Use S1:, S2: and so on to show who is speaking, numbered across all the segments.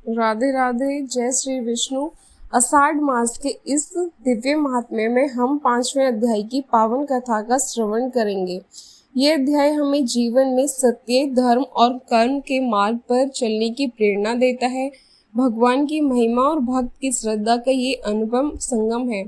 S1: राधे राधे। जय श्री विष्णु। आषाढ़ मास के इस दिव्य महात्म्य में हम 5वें अध्याय की पावन कथा का श्रवण करेंगे। ये अध्याय हमें जीवन में सत्य, धर्म और कर्म के मार्ग पर चलने की प्रेरणा देता है। भगवान की महिमा और भक्त की श्रद्धा का ये अनुपम संगम है।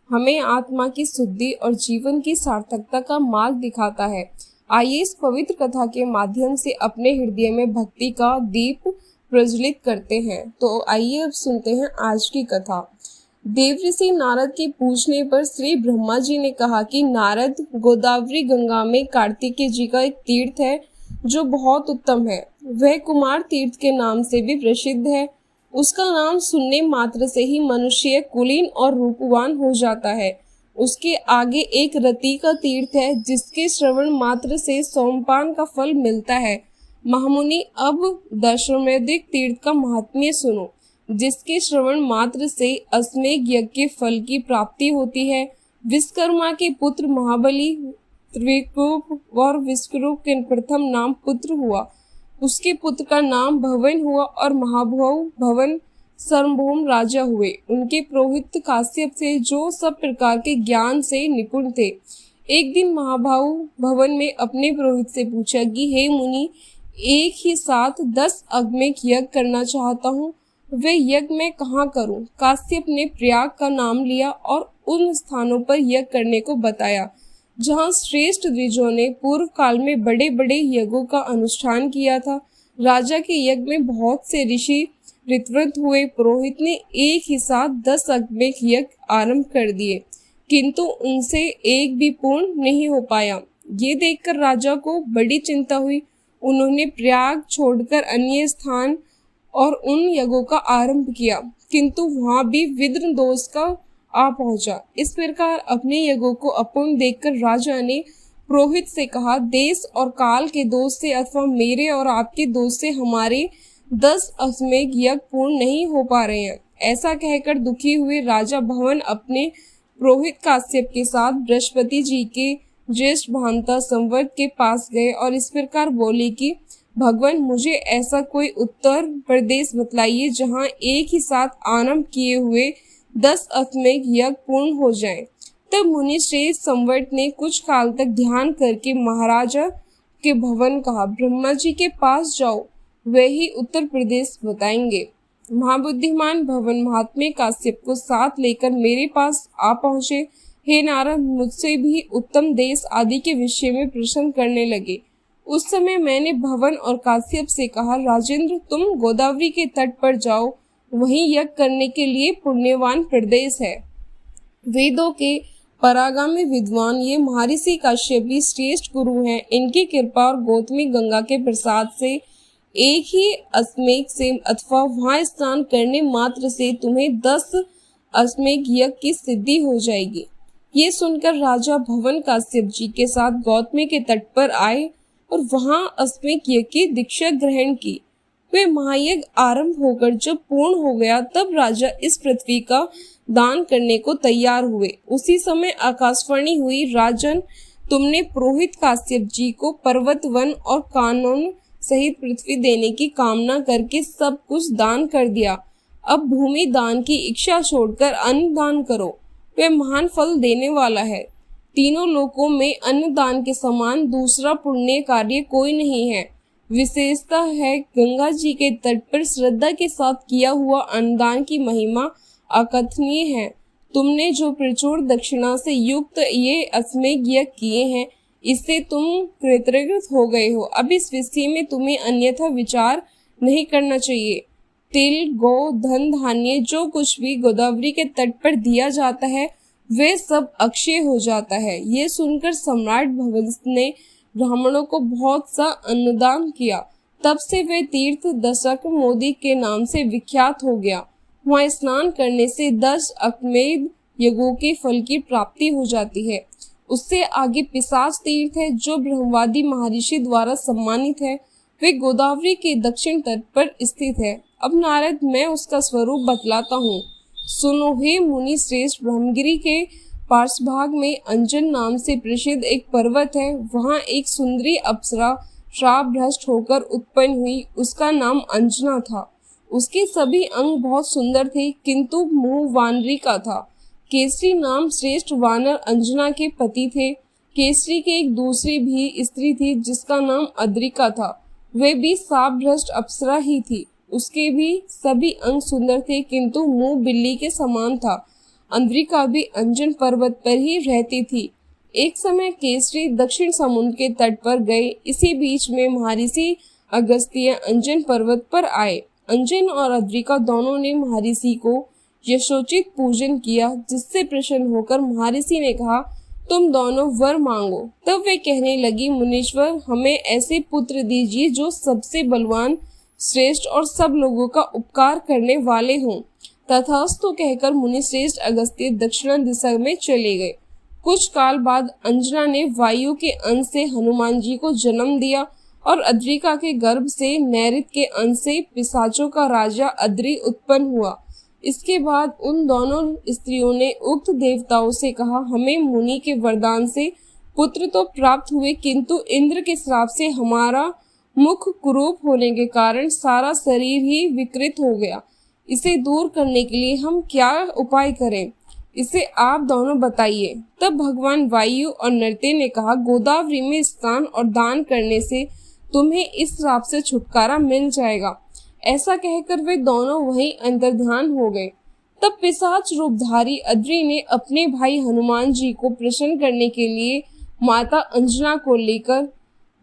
S1: हमें आत्मा की शुद्धि और जीवन की सार्थकता का मार्ग दिखाता है। आइए इस पवित्र कथा के माध्यम से अपने हृदय में भक्ति का दीप प्रज्वलित करते हैं। तो आइए अब सुनते हैं आज की कथा। देवऋषि नारद के पूछने पर श्री ब्रह्मा जी ने कहा कि नारद, गोदावरी गंगा में कार्तिकेय जी का एक तीर्थ है जो बहुत उत्तम है। वह कुमार तीर्थ के नाम से भी प्रसिद्ध है। उसका नाम सुनने मात्र से ही मनुष्य कुलीन और रूपवान हो जाता है। उसके आगे एक रति का तीर्थ है जिसके श्रवण मात्र से सोमपान का फल मिलता है। महामुनि, अब दशमेधिक तीर्थ का महात्म्य सुनो, जिसके श्रवण मात्र से अश्वमेध यज्ञ के फल की प्राप्ति होती है। विश्वकर्मा के पुत्र महाबली त्रिकूप और विश्वरूप के प्रथम नाम पुत्र हुआ। उसके पुत्र का नाम भवन हुआ और महाभव भवन सार्वभौम राजा हुए। उनके पुरोहित काश्यप थे जो सब प्रकार के ज्ञान से निपुण थे। एक दिन महाभाव भवन में अपने पुरोहित से पूछा कि हे मुनि, एक ही साथ 10 अश्वमेध यज्ञ करना चाहता हूँ, वे यज्ञ मैं कहाँ करूँ? काश्यप ने प्रयाग का नाम लिया और उन स्थानों पर यज्ञ करने को बताया जहाँ श्रेष्ठ द्विजों ने पूर्व काल में बड़े बड़े यज्ञों का अनुष्ठान किया था। राजा के यज्ञ में बहुत से ऋषि ऋतव्रत हुए। पुरोहित ने एक ही साथ 10 अश्वमेध यज्ञ आरंभ कर दिए, किंतु उनसे एक भी पूर्ण नहीं हो पाया। ये देखकर राजा को बड़ी चिंता हुई। उन्होंने प्रयाग छोड़कर अन्य स्थान और उन यज्ञों का आरंभ किया, किंतु वहां भी विघ्न दोष का आ पहुंचा। इस प्रकार अपने यज्ञों को अपूर्ण देखकर राजा ने पुरोहित से कहा, देश और काल के दोष से अथवा मेरे और आपके दोष से हमारे 10 अश्वमेध यज्ञ पूर्ण नहीं हो पा रहे हैं। ऐसा कहकर दुखी हुए राजा भवन अपने पुरोहित काश्यप के साथ बृहस्पति जी के ज्येष्ठ भांता संवत के पास गए और इस प्रकार बोले कि भगवान, मुझे ऐसा कोई उत्तर प्रदेश बतलाइए जहाँ एक ही साथ आरंभ किए हुए 10 अश्वमेध यज्ञ पूर्ण हो जाएं। तब मुनि श्रेष्ठ संवत ने कुछ काल तक ध्यान करके महाराजा के भवन कहा, ब्रह्मा जी के पास जाओ, वे ही उत्तर प्रदेश बताएंगे। महाबुद्धिमान भवन महात्मा काश्यप को साथ लेकर मेरे पास आ पहुंचे। हे नारद, मुझसे भी उत्तम देश आदि के विषय में प्रश्न करने लगे। उस समय मैंने भवन और काश्यप से कहा, राजेंद्र, तुम गोदावरी के तट पर जाओ, वहीं यज्ञ करने के लिए पुण्यवान प्रदेश है। वेदों के परागामी विद्वान ये महर्षि काश्यप भी श्रेष्ठ गुरु हैं। इनकी कृपा और गौतमी गंगा के प्रसाद से एक ही अश्वमेध से अथवा वहां स्नान करने मात्र से तुम्हें 10 अश्वमेध यज्ञ की सिद्धि हो जाएगी। ये सुनकर राजा भवन काश्यप जी के साथ गौतमी के तट पर आए और वहां अश्वमेध यज्ञ की दीक्षा ग्रहण की। वे महायज्ञ आरंभ होकर जब पूर्ण हो गया तब राजा इस पृथ्वी का दान करने को तैयार हुए। उसी समय आकाशवाणी हुई, राजन, तुमने पुरोहित काश्यप जी को पर्वत, वन और कानून सहित पृथ्वी देने की कामना करके सब कुछ दान कर दिया। अब भूमि दान की इच्छा छोड़कर अन्न दान करो, वह महान फल देने वाला है। तीनों लोकों में अन्न दान के समान दूसरा पुण्य कार्य कोई नहीं है। विशेषता है गंगा जी के तट पर श्रद्धा के साथ किया हुआ अन्नदान की महिमा अकथनीय है। तुमने जो प्रचुर दक्षिणा से युक्त ये अश्वमेध यज्ञ किए हैं, इससे तुम कृतकृत हो गए हो। अब इस विषय में तुम्हें अन्यथा विचार नहीं करना चाहिए। तिल, गौ, धन, धान्य जो कुछ भी गोदावरी के तट पर दिया जाता है वे सब अक्षय हो जाता है। ये सुनकर सम्राट भवन ने ब्राह्मणों को बहुत सा अन्नदान किया। तब से वे तीर्थ दशक मोदी के नाम से विख्यात हो गया। वहाँ स्नान करने से 10 अश्वमेध यज्ञों के फल की प्राप्ति हो जाती है। उससे आगे पिशाच तीर्थ है जो ब्रह्मवादी महर्षि द्वारा सम्मानित है। वे गोदावरी के दक्षिण तट पर स्थित है। अब नारद, मैं उसका स्वरूप बतलाता हूँ, सुनो। हे मुनि श्रेष्ठ, ब्रह्मगिरी के पार्श्वभाग में अंजन नाम से प्रसिद्ध एक पर्वत है। वहाँ एक सुंदरी अप्सरा श्राप भ्रष्ट होकर उत्पन्न हुई। उसका नाम अंजना था। उसके सभी अंग बहुत सुंदर थे, किंतु मुंह वानरी का था। केसरी नाम श्रेष्ठ वानर अंजना के पति थे। केसरी के एक दूसरी भी स्त्री थी जिसका नाम अद्रिका था। वे भी सापभ्रष्ट अप्सरा ही थी। उसके भी सभी अंग सुंदर थे, किंतु मुंह बिल्ली के समान था। अद्रिका भी अंजन पर्वत पर ही रहती थी। एक समय केसरी दक्षिण समुद्र के तट पर गए। इसी बीच में महर्षि अगस्त्य अंजन पर्वत पर आए। अंजन और अद्रिका दोनों ने महर्षि को यशोचित पूजन किया, जिससे प्रसन्न होकर महर्षि ने कहा, तुम दोनों वर मांगो। तब वे कहने लगी, मुनीश्वर, हमें ऐसे पुत्र दीजिए जो सबसे बलवान, श्रेष्ठ और सब लोगों का उपकार करने वाले हों। तथास्तु कहकर मुनिश्रेष्ठ अगस्त्य दक्षिण दिशा में चले गए। कुछ काल बाद अंजना ने वायु के अंश से हनुमान जी को जन्म दिया और अद्रिका के गर्भ से नैऋत के अंश से पिशाचों का राजा अद्रि उत्पन्न हुआ। इसके बाद उन दोनों स्त्रियों ने उक्त देवताओं से कहा, हमें मुनि के वरदान से पुत्र तो प्राप्त हुए, किंतु इंद्र के श्राप से हमारा मुख कुरूप होने के कारण सारा शरीर ही विकृत हो गया। इसे दूर करने के लिए हम क्या उपाय करें, इसे आप दोनों बताइए। तब भगवान वायु और नृत्य ने कहा, गोदावरी में स्नान और दान करने से तुम्हें इस श्राप से छुटकारा मिल जाएगा। ऐसा कहकर वे दोनों वहीं अंतर्ध्यान हो गए। तब पिशाच रूपधारी अद्रि ने अपने भाई हनुमान जी को प्रसन्न करने के लिए माता अंजना को लेकर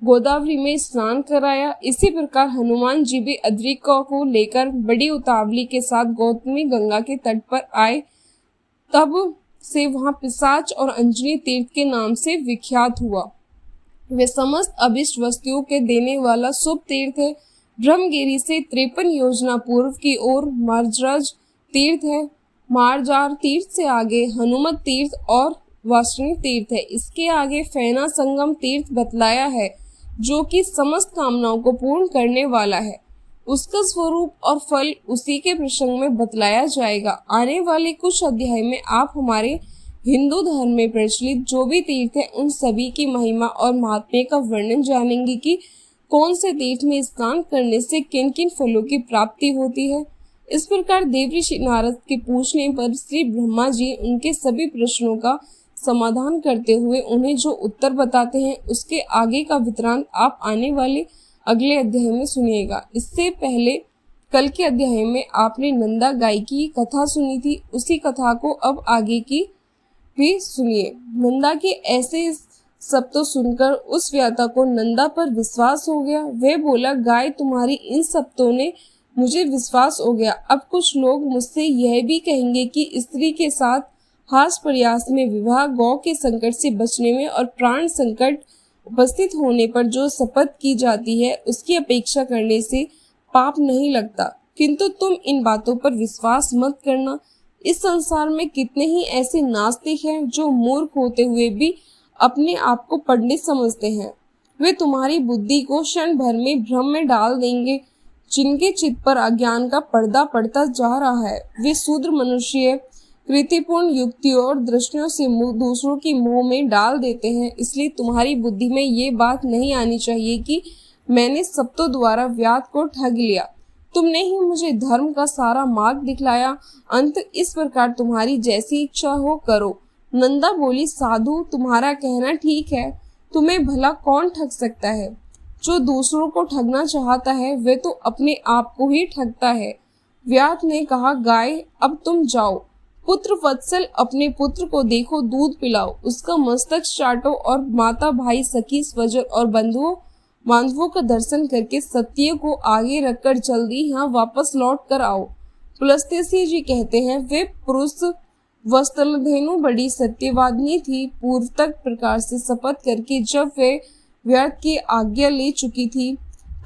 S1: गोदावरी में स्नान कराया। इसी प्रकार हनुमान जी भी अद्रिका को लेकर बड़ी उतावली के साथ गौतमी गंगा के तट पर आए। तब से वहां पिशाच और अंजनी तीर्थ के नाम से विख्यात हुआ। वे समस्त अभिष्ट वस्तुओं के देने वाला शुभ तीर्थ है। ब्रह्मगिरी से 53 योजना पूर्व की ओर मार्जराज तीर्थ है। मार्जार तीर्थ से आगे हनुमत तीर्थ और वासनी तीर्थ है। इसके आगे फैना संगम तीर्थ बतलाया है, जो कि समस्त कामनाओं को पूर्ण करने वाला है। उसका स्वरूप और फल उसी के प्रसंग में बतलाया जाएगा। आने वाले कुछ अध्याय में आप हमारे हिंदू धर्म में प्रचलित जो भी तीर्थ है उन सभी की महिमा और महात्म्य का वर्णन जानेंगे कि कौन से तीर्थ में स्नान करने से किन किन फलों की प्राप्ति होती है। इस प्रकार देवऋषि नारद के पूछने पर श्री ब्रह्मा जी उनके सभी प्रश्नों का समाधान करते हुए उन्हें जो उत्तर बताते हैं, उसके आगे का वृत्तांत आप आने वाले अगले अध्याय में सुनिएगा। इससे पहले कल के अध्याय में आपने नंदा गाय की कथा सुनी थी, उसी कथा को अब आगे की भी सुनिए। नंदा के ऐसे सब तो सुनकर उस व्याता को नंदा पर विश्वास हो गया। वह बोला, गाय, तुम्हारी इन शब्दों ने मुझे विश्वास हो गया। अब कुछ लोग मुझसे यह भी कहेंगे कि स्त्री के साथ हास प्रयास में विवाह गौ के संकट से बचने में और प्राण संकट उपस्थित होने पर जो शपथ की जाती है उसकी अपेक्षा करने से पाप नहीं लगता। किंतु तुम इन बातों पर विश्वास मत करना। इस संसार में कितने ही ऐसे नास्तिक हैं जो मूर्ख होते हुए भी अपने आप को पंडित समझते हैं। वे तुम्हारी बुद्धि को क्षण भर में भ्रम में डाल देंगे। जिनके चित्त पर अज्ञान का पर्दा पड़ता जा रहा है, वे शूद्र मनुष्य कृतिपूर्ण युक्तियों और दृष्टियों से दूसरों की मोह में डाल देते हैं। इसलिए तुम्हारी बुद्धि में ये बात नहीं आनी चाहिए कि मैंने शब्दों द्वारा व्यात को ठग लिया। तुमने ही मुझे धर्म का सारा मार्ग दिखलाया। अंत इस प्रकार तुम्हारी जैसी इच्छा हो करो। नंदा बोली, साधु, तुम्हारा कहना ठीक है। तुम्हें भला कौन ठग सकता है? जो दूसरों को ठगना चाहता है वह तो अपने आप को ही ठगता है। व्यात ने कहा, गाय, अब तुम जाओ। पुत्र वत्सल, अपने पुत्र को देखो, दूध पिलाओ, उसका मस्तक चाटो और माता, भाई, सखी, स्वजन और बंधुओं बांधवों का दर्शन करके सत्य को आगे रखकर जल्दी यहाँ वापस लौट कर आओ। पुलस्त्य जी कहते हैं, वे पुरुष वत्सलधेनु बड़ी सत्यवादिनी थी। पूर्वतक प्रकार से शपथ करके जब वे व्यर्थ की आज्ञा ले चुकी थी,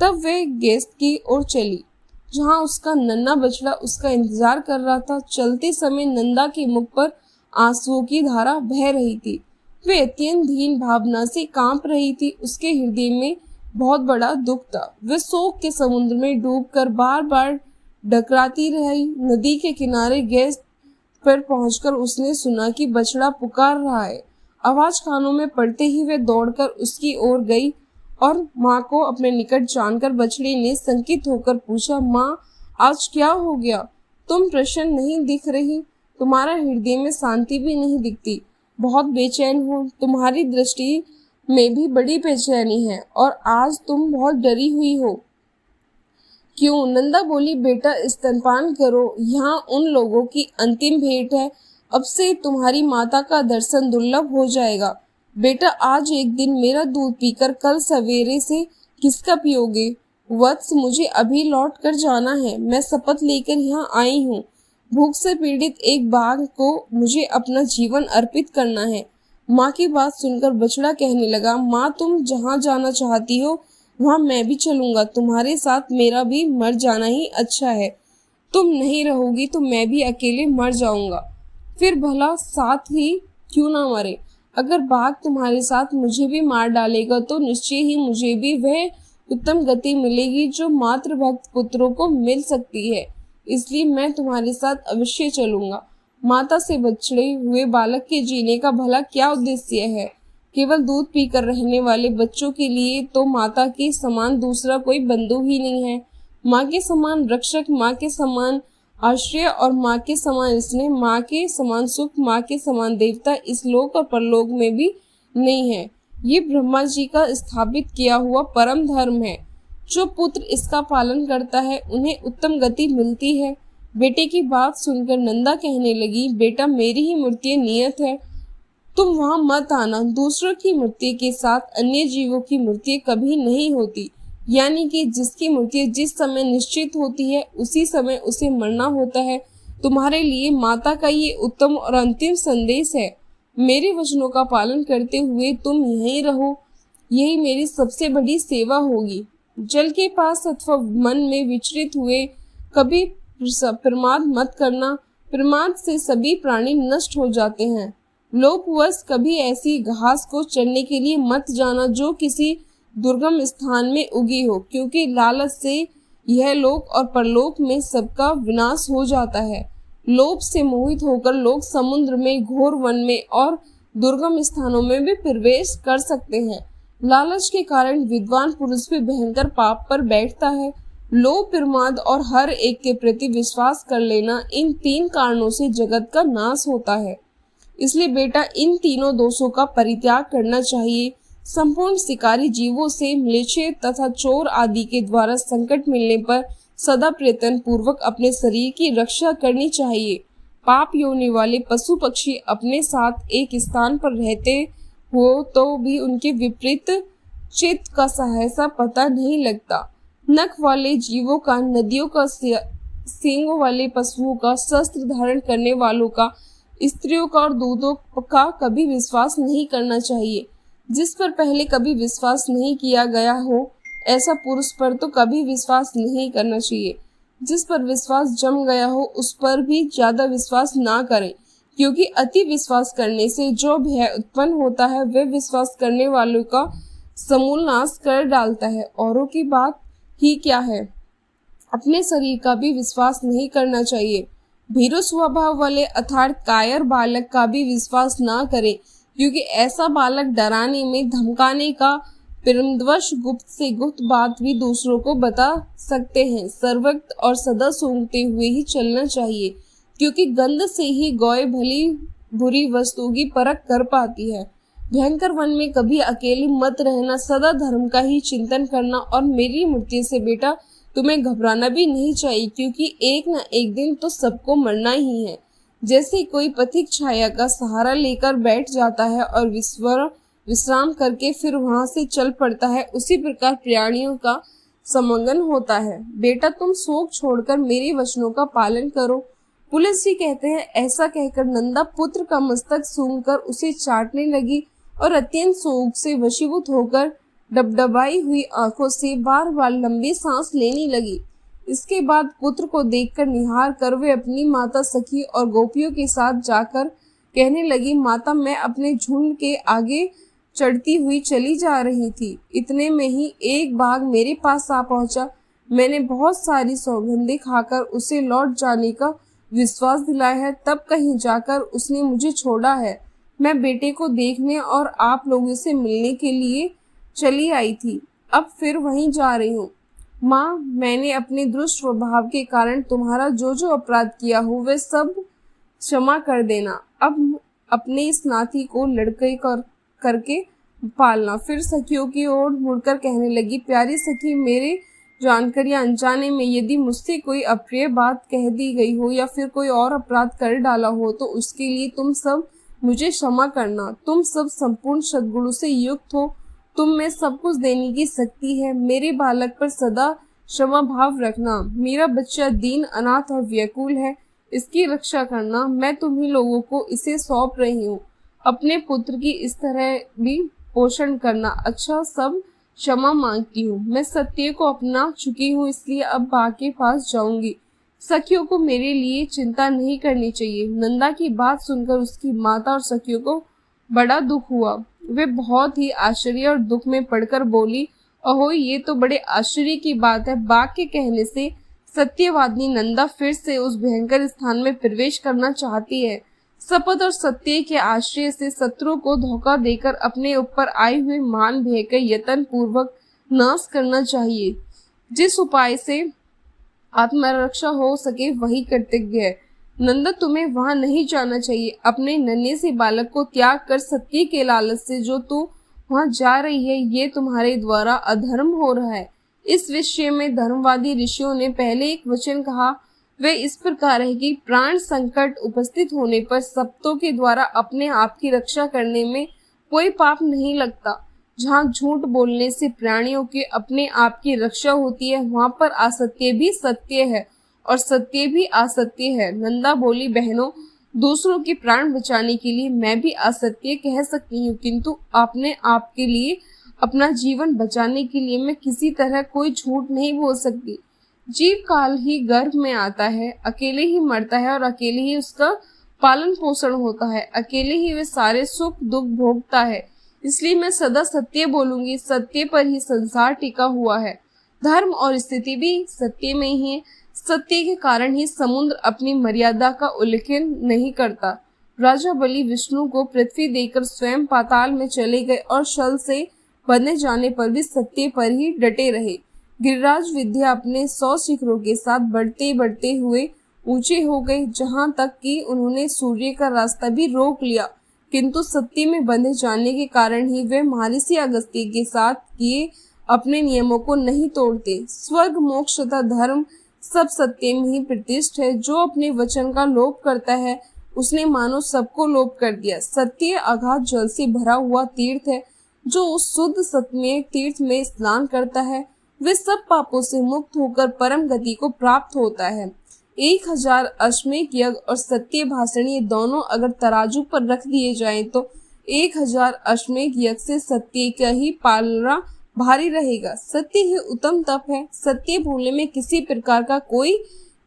S1: तब वे गेस्ट की ओर चली, जहाँ उसका नन्हा बछड़ा उसका इंतजार कर रहा था। चलते समय नंदा के मुख पर आंसुओं की धारा बह रही थी। वे अत्यंत दीन भावना से कांप रही थी। उसके हृदय में बहुत बड़ा दुख था। वह शोक के समुद्र में डूबकर बार बार डकराती रही। नदी के किनारे गैस पर पहुंचकर उसने सुना कि बछड़ा पुकार रहा है। आवाज कानों में पड़ते ही वह दौड़कर उसकी ओर गई और माँ को अपने निकट जानकर बछड़े ने संकित होकर पूछा, माँ, आज क्या हो गया? तुम प्रसन्न नहीं दिख रही, तुम्हारा हृदय में शांति भी नहीं दिखती। बहुत बेचैन हो, तुम्हारी दृष्टि में भी बड़ी बेचैनी है और आज तुम बहुत डरी हुई हो। क्यों? नंदा बोली, बेटा स्तनपान करो, यहाँ उन लोगों की अंतिम भेंट है। अब से तुम्हारी माता का दर्शन दुर्लभ हो जाएगा। बेटा आज एक दिन मेरा दूध पीकर कल सवेरे से किसका पियोगे? वत्स, मुझे अभी लौट कर जाना है। मैं शपथ लेकर यहाँ आई हूँ। भूख से पीड़ित एक बाघ को मुझे अपना जीवन अर्पित करना है। माँ की बात सुनकर बछड़ा कहने लगा, माँ तुम जहाँ जाना चाहती हो वहाँ मैं भी चलूंगा। तुम्हारे साथ मेरा भी मर जाना ही अच्छा है। तुम नहीं रहोगी तो मैं भी अकेले मर जाऊंगा। फिर भला साथ ही क्यों ना मरे? अगर बाघ तुम्हारे साथ मुझे भी मार डालेगा तो निश्चय ही मुझे भी वह उत्तम गति मिलेगी जो मातृभक्त पुत्रों को मिल सकती है। इसलिए मैं तुम्हारे साथ अवश्य चलूंगा। माता से बछड़े हुए बालक के जीने का भला क्या उद्देश्य है? केवल दूध पीकर रहने वाले बच्चों के लिए तो माता के समान दूसरा कोई बंधु ही नहीं है। माँ के समान रक्षक, माँ के समान आश्रय और माँ के समान स्नेह, माँ के समान सुख, माँ के समान देवता इस लोक और परलोक में भी नहीं है। ये ब्रह्मा जी का स्थापित किया हुआ परम धर्म है। जो पुत्र इसका पालन करता है उन्हें उत्तम गति मिलती है। बेटे की बात सुनकर नंदा कहने लगी, बेटा मेरी ही मृत्यु नियत है, तुम वहां मत आना। दूसरों की मृत्यु के साथ अन्य जीवों की मृत्यु कभी नहीं होती। यानी कि जिसकी मृत्यु जिस समय निश्चित होती है उसी समय उसे मरना होता है। तुम्हारे लिए माता का ये उत्तम और अंतिम संदेश है। मेरे वचनों का पालन करते हुए तुम यहीं रहो, यही मेरी सबसे बड़ी सेवा होगी। जल के पास अथवा मन में विचलित हुए कभी प्रमाद मत करना। प्रमाद से सभी प्राणी नष्ट हो जाते हैं। लोभवश कभी ऐसी घास को चरने के लिए मत जाना जो किसी दुर्गम स्थान में उगी हो, क्योंकि लालच से यह लोक और परलोक में सबका विनाश हो जाता है। लोभ से मोहित होकर लोग समुद्र में, घोर वन में और दुर्गम स्थानों में भी प्रवेश कर सकते हैं। लालच के कारण विद्वान पुरुष भी भयंकर पाप पर बैठता है। लोभ, प्रमाद और हर एक के प्रति विश्वास कर लेना, इन तीन कारणों से जगत का नाश होता है। इसलिए बेटा इन तीनों दोषों का परित्याग करना चाहिए। संपूर्ण शिकारी जीवों से, म्लेच्छ तथा चोर आदि के द्वारा संकट मिलने पर सदा प्रयत्न पूर्वक अपने शरीर की रक्षा करनी चाहिए। पाप योनि वाले पशु पक्षी अपने साथ एक स्थान पर रहते हो तो भी उनके विपरीत चित्त का सहसा पता नहीं लगता। नख वाले जीवों का, नदियों का, सींगों वाले पशुओं का, शस्त्र धारण करने वालों का, स्त्रियों का और दूधों का कभी विश्वास नहीं करना चाहिए। जिस पर पहले कभी विश्वास नहीं किया गया हो ऐसा पुरुष पर तो कभी विश्वास नहीं करना चाहिए। जिस पर विश्वास जम गया हो उस पर भी ज्यादा विश्वास ना करें, क्योंकि अति विश्वास करने से जो भय उत्पन्न होता है वह विश्वास करने वालों का समूल नाश कर डालता है। औरों की बात ही क्या है, अपने शरीर का भी विश्वास नहीं करना चाहिए। भीरु स्वभाव वाले अर्थात कायर बालक का भी विश्वास ना करें, क्योंकि ऐसा बालक डराने में, धमकाने का प्रेमवश गुप्त से गुप्त बात भी दूसरों को बता सकते हैं। सर्वक्त और सदा सूंघते हुए ही चलना चाहिए, क्योंकि गंध से ही गौए भली बुरी वस्तु की परख कर पाती है। भयंकर वन में कभी अकेले मत रहना, सदा धर्म का ही चिंतन करना। और मेरी मृत्यु से बेटा तुम्हें घबराना भी नहीं चाहिए, क्योंकि एक न एक दिन तो सबको मरना ही है। जैसे कोई पथिक छाया का सहारा लेकर बैठ जाता है और विश्राम करके फिर वहां से चल पड़ता है, उसी प्रकार प्राणियों का समागम होता है। बेटा तुम शोक छोड़कर मेरे वचनों का पालन करो। पुलिस जी कहते हैं। ऐसा कहकर नंदा पुत्र का मस्तक सूंघकर उसे चाटने लगी और अत्यंत शोक से वशीभूत होकर डबडबाई हुई आंखों से बार बार लंबी सांस लेने लगी। इसके बाद पुत्र को देखकर निहार कर वे अपनी माता सखी और गोपियों के साथ जाकर कहने लगी, माता मैं अपने झुंड के आगे चढ़ती हुई चली जा रही थी। इतने में ही एक बाघ मेरे पास आ पहुंचा। मैंने बहुत सारी सौगंधें खाकर उसे लौट जाने का विश्वास दिलाया है, तब कहीं जाकर उसने मुझे छोड़ा है। मैं बेटे को देखने और आप लोगों से मिलने के लिए चली आई थी, अब फिर वहीं जा रही हूँ। माँ, मैंने अपने दुष्ट स्वभाव के कारण तुम्हारा जो जो अपराध किया हो वे सब क्षमा कर देना। अब अपने इस नाती को लड़के करके पालना। फिर सखियों की ओर मुड़कर कहने लगी, प्यारी सखी, मेरे जानकर या अनजाने में यदि मुझसे कोई अप्रिय बात कह दी गई हो या फिर कोई और अपराध कर डाला हो तो उसके लिए तुम सब मुझे क्षमा करना। तुम सब संपूर्ण सद्गुणों से युक्त हो, तुम में सब कुछ देने की शक्ति है। मेरे बालक पर सदा क्षमा भाव रखना। मेरा बच्चा दीन, अनाथ और व्याकुल है, इसकी रक्षा करना। मैं तुम्ही लोगों को इसे सौंप रही हूँ। अपने पुत्र की इस तरह भी पोषण करना। अच्छा, सब क्षमा मांगती हूँ। मैं सत्य को अपना चुकी हूँ, इसलिए अब बा के पास जाऊंगी। सखियों को मेरे लिए चिंता नहीं करनी चाहिए। नंदा की बात सुनकर उसकी माता और सखियों को बड़ा दुख हुआ। वे बहुत ही आश्चर्य और दुख में पड़कर बोली, अहो, ये तो बड़े आश्चर्य की बात है। बाघ के कहने से सत्यवादिनी नंदा फिर से उस भयंकर स्थान में प्रवेश करना चाहती है। शपथ और सत्य के आश्रय से शत्रु को धोखा देकर अपने ऊपर आए हुए मान भय का यत्न पूर्वक नाश करना चाहिए। जिस उपाय से आत्मरक्षा हो सके वही कर्तव्य है। नंदा, तुम्हें वहां नहीं जाना चाहिए। अपने नन्हे से बालक को त्याग कर सत्य के लालच से जो तू वहां जा रही है, ये तुम्हारे द्वारा अधर्म हो रहा है। इस विषय में धर्मवादी ऋषियों ने पहले एक वचन कहा, वे इस प्रकार है कि प्राण संकट उपस्थित होने पर सप्तों के द्वारा अपने आप की रक्षा करने में कोई पाप नहीं लगता। जहाँ झूठ बोलने से प्राणियों के अपने आप की रक्षा होती है, वहां पर असत्य भी सत्य है और सत्य भी असत्य है। नंदा बोली, बहनों, दूसरों के प्राण बचाने के लिए मैं भी असत्य कह सकती हूँ, किंतु अपने आप के लिए, अपना जीवन बचाने के लिए मैं किसी तरह कोई झूठ नहीं बोल सकती। जीव काल ही गर्भ में आता है, अकेले ही मरता है और अकेले ही उसका पालन पोषण होता है, अकेले ही वे सारे सुख दुख भोगता है। इसलिए मैं सदा सत्य बोलूंगी। सत्य पर ही संसार टिका हुआ है। धर्म और स्थिति भी सत्य में ही है। सत्य के कारण ही समुद्र अपनी मर्यादा का उल्लंघन नहीं करता। राजा बलि विष्णु को पृथ्वी देकर स्वयं पाताल में चले गए और शल से बंधे जाने पर भी सत्य पर ही डटे रहे। गिरिराज विद्या अपने 100 शिखरों के साथ बढ़ते बढ़ते हुए ऊंचे हो गए, जहां तक कि उन्होंने सूर्य का रास्ता भी रोक लिया, किंतु सत्य में बंधे जाने के कारण ही वे महर्षि अगस्त्य के साथ किए अपने नियमों को नहीं तोड़ते। स्वर्ग, मोक्ष तथा धर्म सब सत्य में ही प्रतिष्ठित है। जो अपने वचन का लोप करता है उसने मानो सबको लोप कर दिया। सत्य अगाध जल से भरा हुआ तीर्थ है। जो उस शुद्ध सत्यमय तीर्थ में स्नान करता है वे सब पापों से मुक्त होकर परम गति को प्राप्त होता है। 1000 अश्वमेध यज्ञ और सत्य भाषण ये दोनों अगर तराजू पर रख दिए जाएं तो 1000 अश्वमेध यज्ञ से सत्य का ही पालना भारी रहेगा। सत्य ही उत्तम तप है। सत्य बोलने में किसी प्रकार का कोई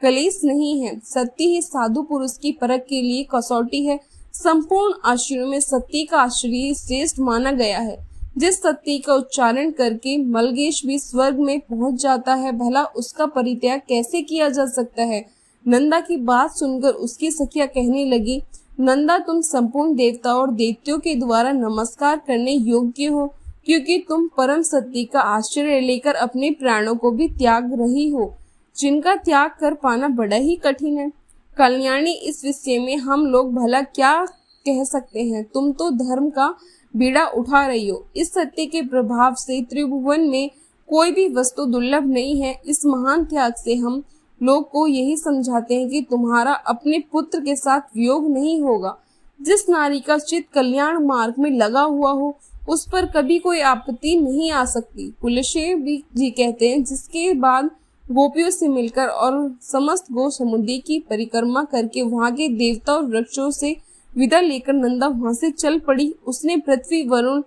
S1: कलेश नहीं है। सत्य ही साधु पुरुष की परख के लिए कसौटी है। संपूर्ण आश्रयों में सत्य का आश्रय श्रेष्ठ माना गया है। जिस सत्य का उच्चारण करके मलगेश भी स्वर्ग में पहुंच जाता है, भला उसका परित्याग कैसे किया जा सकता है। नंदा की बात सुनकर उसकी सखियां कहने लगी, नंदा, तुम संपूर्ण देवताओं और देवतियों के द्वारा नमस्कार करने योग्य हो, क्योंकि तुम परम सत्य का आश्रय लेकर अपने प्राणों को भी त्याग रही हो, जिनका त्याग कर पाना बड़ा ही कठिन है। कल्याणी, इस विषय में हम लोग भला क्या कह सकते हैं। तुम तो धर्म का बीड़ा उठा रही हो। इस सत्य के प्रभाव से त्रिभुवन में कोई भी वस्तु दुर्लभ नहीं है। इस महान त्याग से हम लोग को यही समझाते हैं कि तुम्हारा अपने पुत्र के साथ वियोग नहीं होगा। जिस नारी का चित्त कल्याण मार्ग में लगा हुआ हो उस पर कभी कोई आपत्ति नहीं आ सकती। पुलशेव जी कहते हैं, जिसके बाद गोपियों से मिलकर और समस्त गो समुद्री की परिक्रमा करके वहां के देवता और वृक्षों से विदा लेकर नंदा वहां से चल पड़ी। उसने पृथ्वी, वरुण,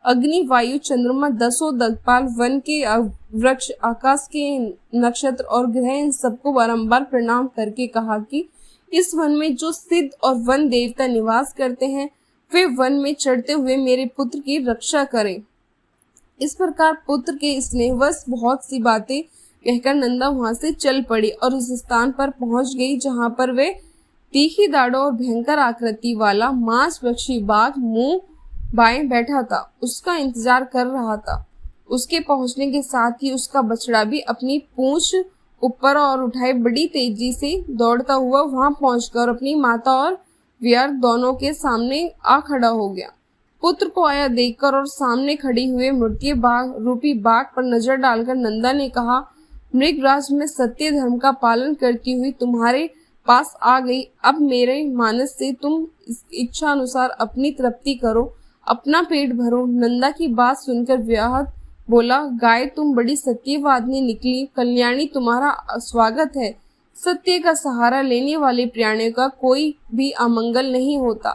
S1: अग्नि, वायु, चंद्रमा, 10 दिक्पाल, वन के वृक्ष, आकाश के नक्षत्र और ग्रह, इन सबको बारंबार प्रणाम करके कहा कि इस वन में जो सिद्ध और वन देवता निवास करते हैं वे वन में चढ़ते हुए मेरे पुत्र की रक्षा करें। इस प्रकार पुत्र के स्नेहवश बहुत सी बातें कहकर नंदा वहां से चल पड़ी और उस स्थान पर पहुंच गई जहां पर वे तीखी दाढ़ों और भयंकर आकृति वाला मांसभक्षी बाघ मुंह बाएं बैठा था, उसका इंतजार कर रहा था। उसके पहुंचने के साथ ही उसका बछड़ा भी अपनी पूंछ ऊपर और उठाए बड़ी तेजी से दौड़ता हुआ वहां पहुंचकर अपनी माता और व्यर्थ दोनों के सामने आ खड़ा हो गया। पुत्र को आया देखकर और सामने खड़ी हुए मूर्ति बाघ रूपी बाघ पर नजर डालकर नंदा ने कहा, मृगराज, मैं सत्य धर्म का पालन करती हुई तुम्हारे पास आ गई। अब मेरे मानस से तुम इच्छा अनुसार अपनी तृप्ति करो, अपना पेट भरो। नंदा की बात सुनकर व्याहत बोला, गाय, तुम बड़ी सत्यवादिनी निकली। कल्याणी, तुम्हारा स्वागत है। सत्य का सहारा लेने वाले प्राणियों का कोई भी अमंगल नहीं होता।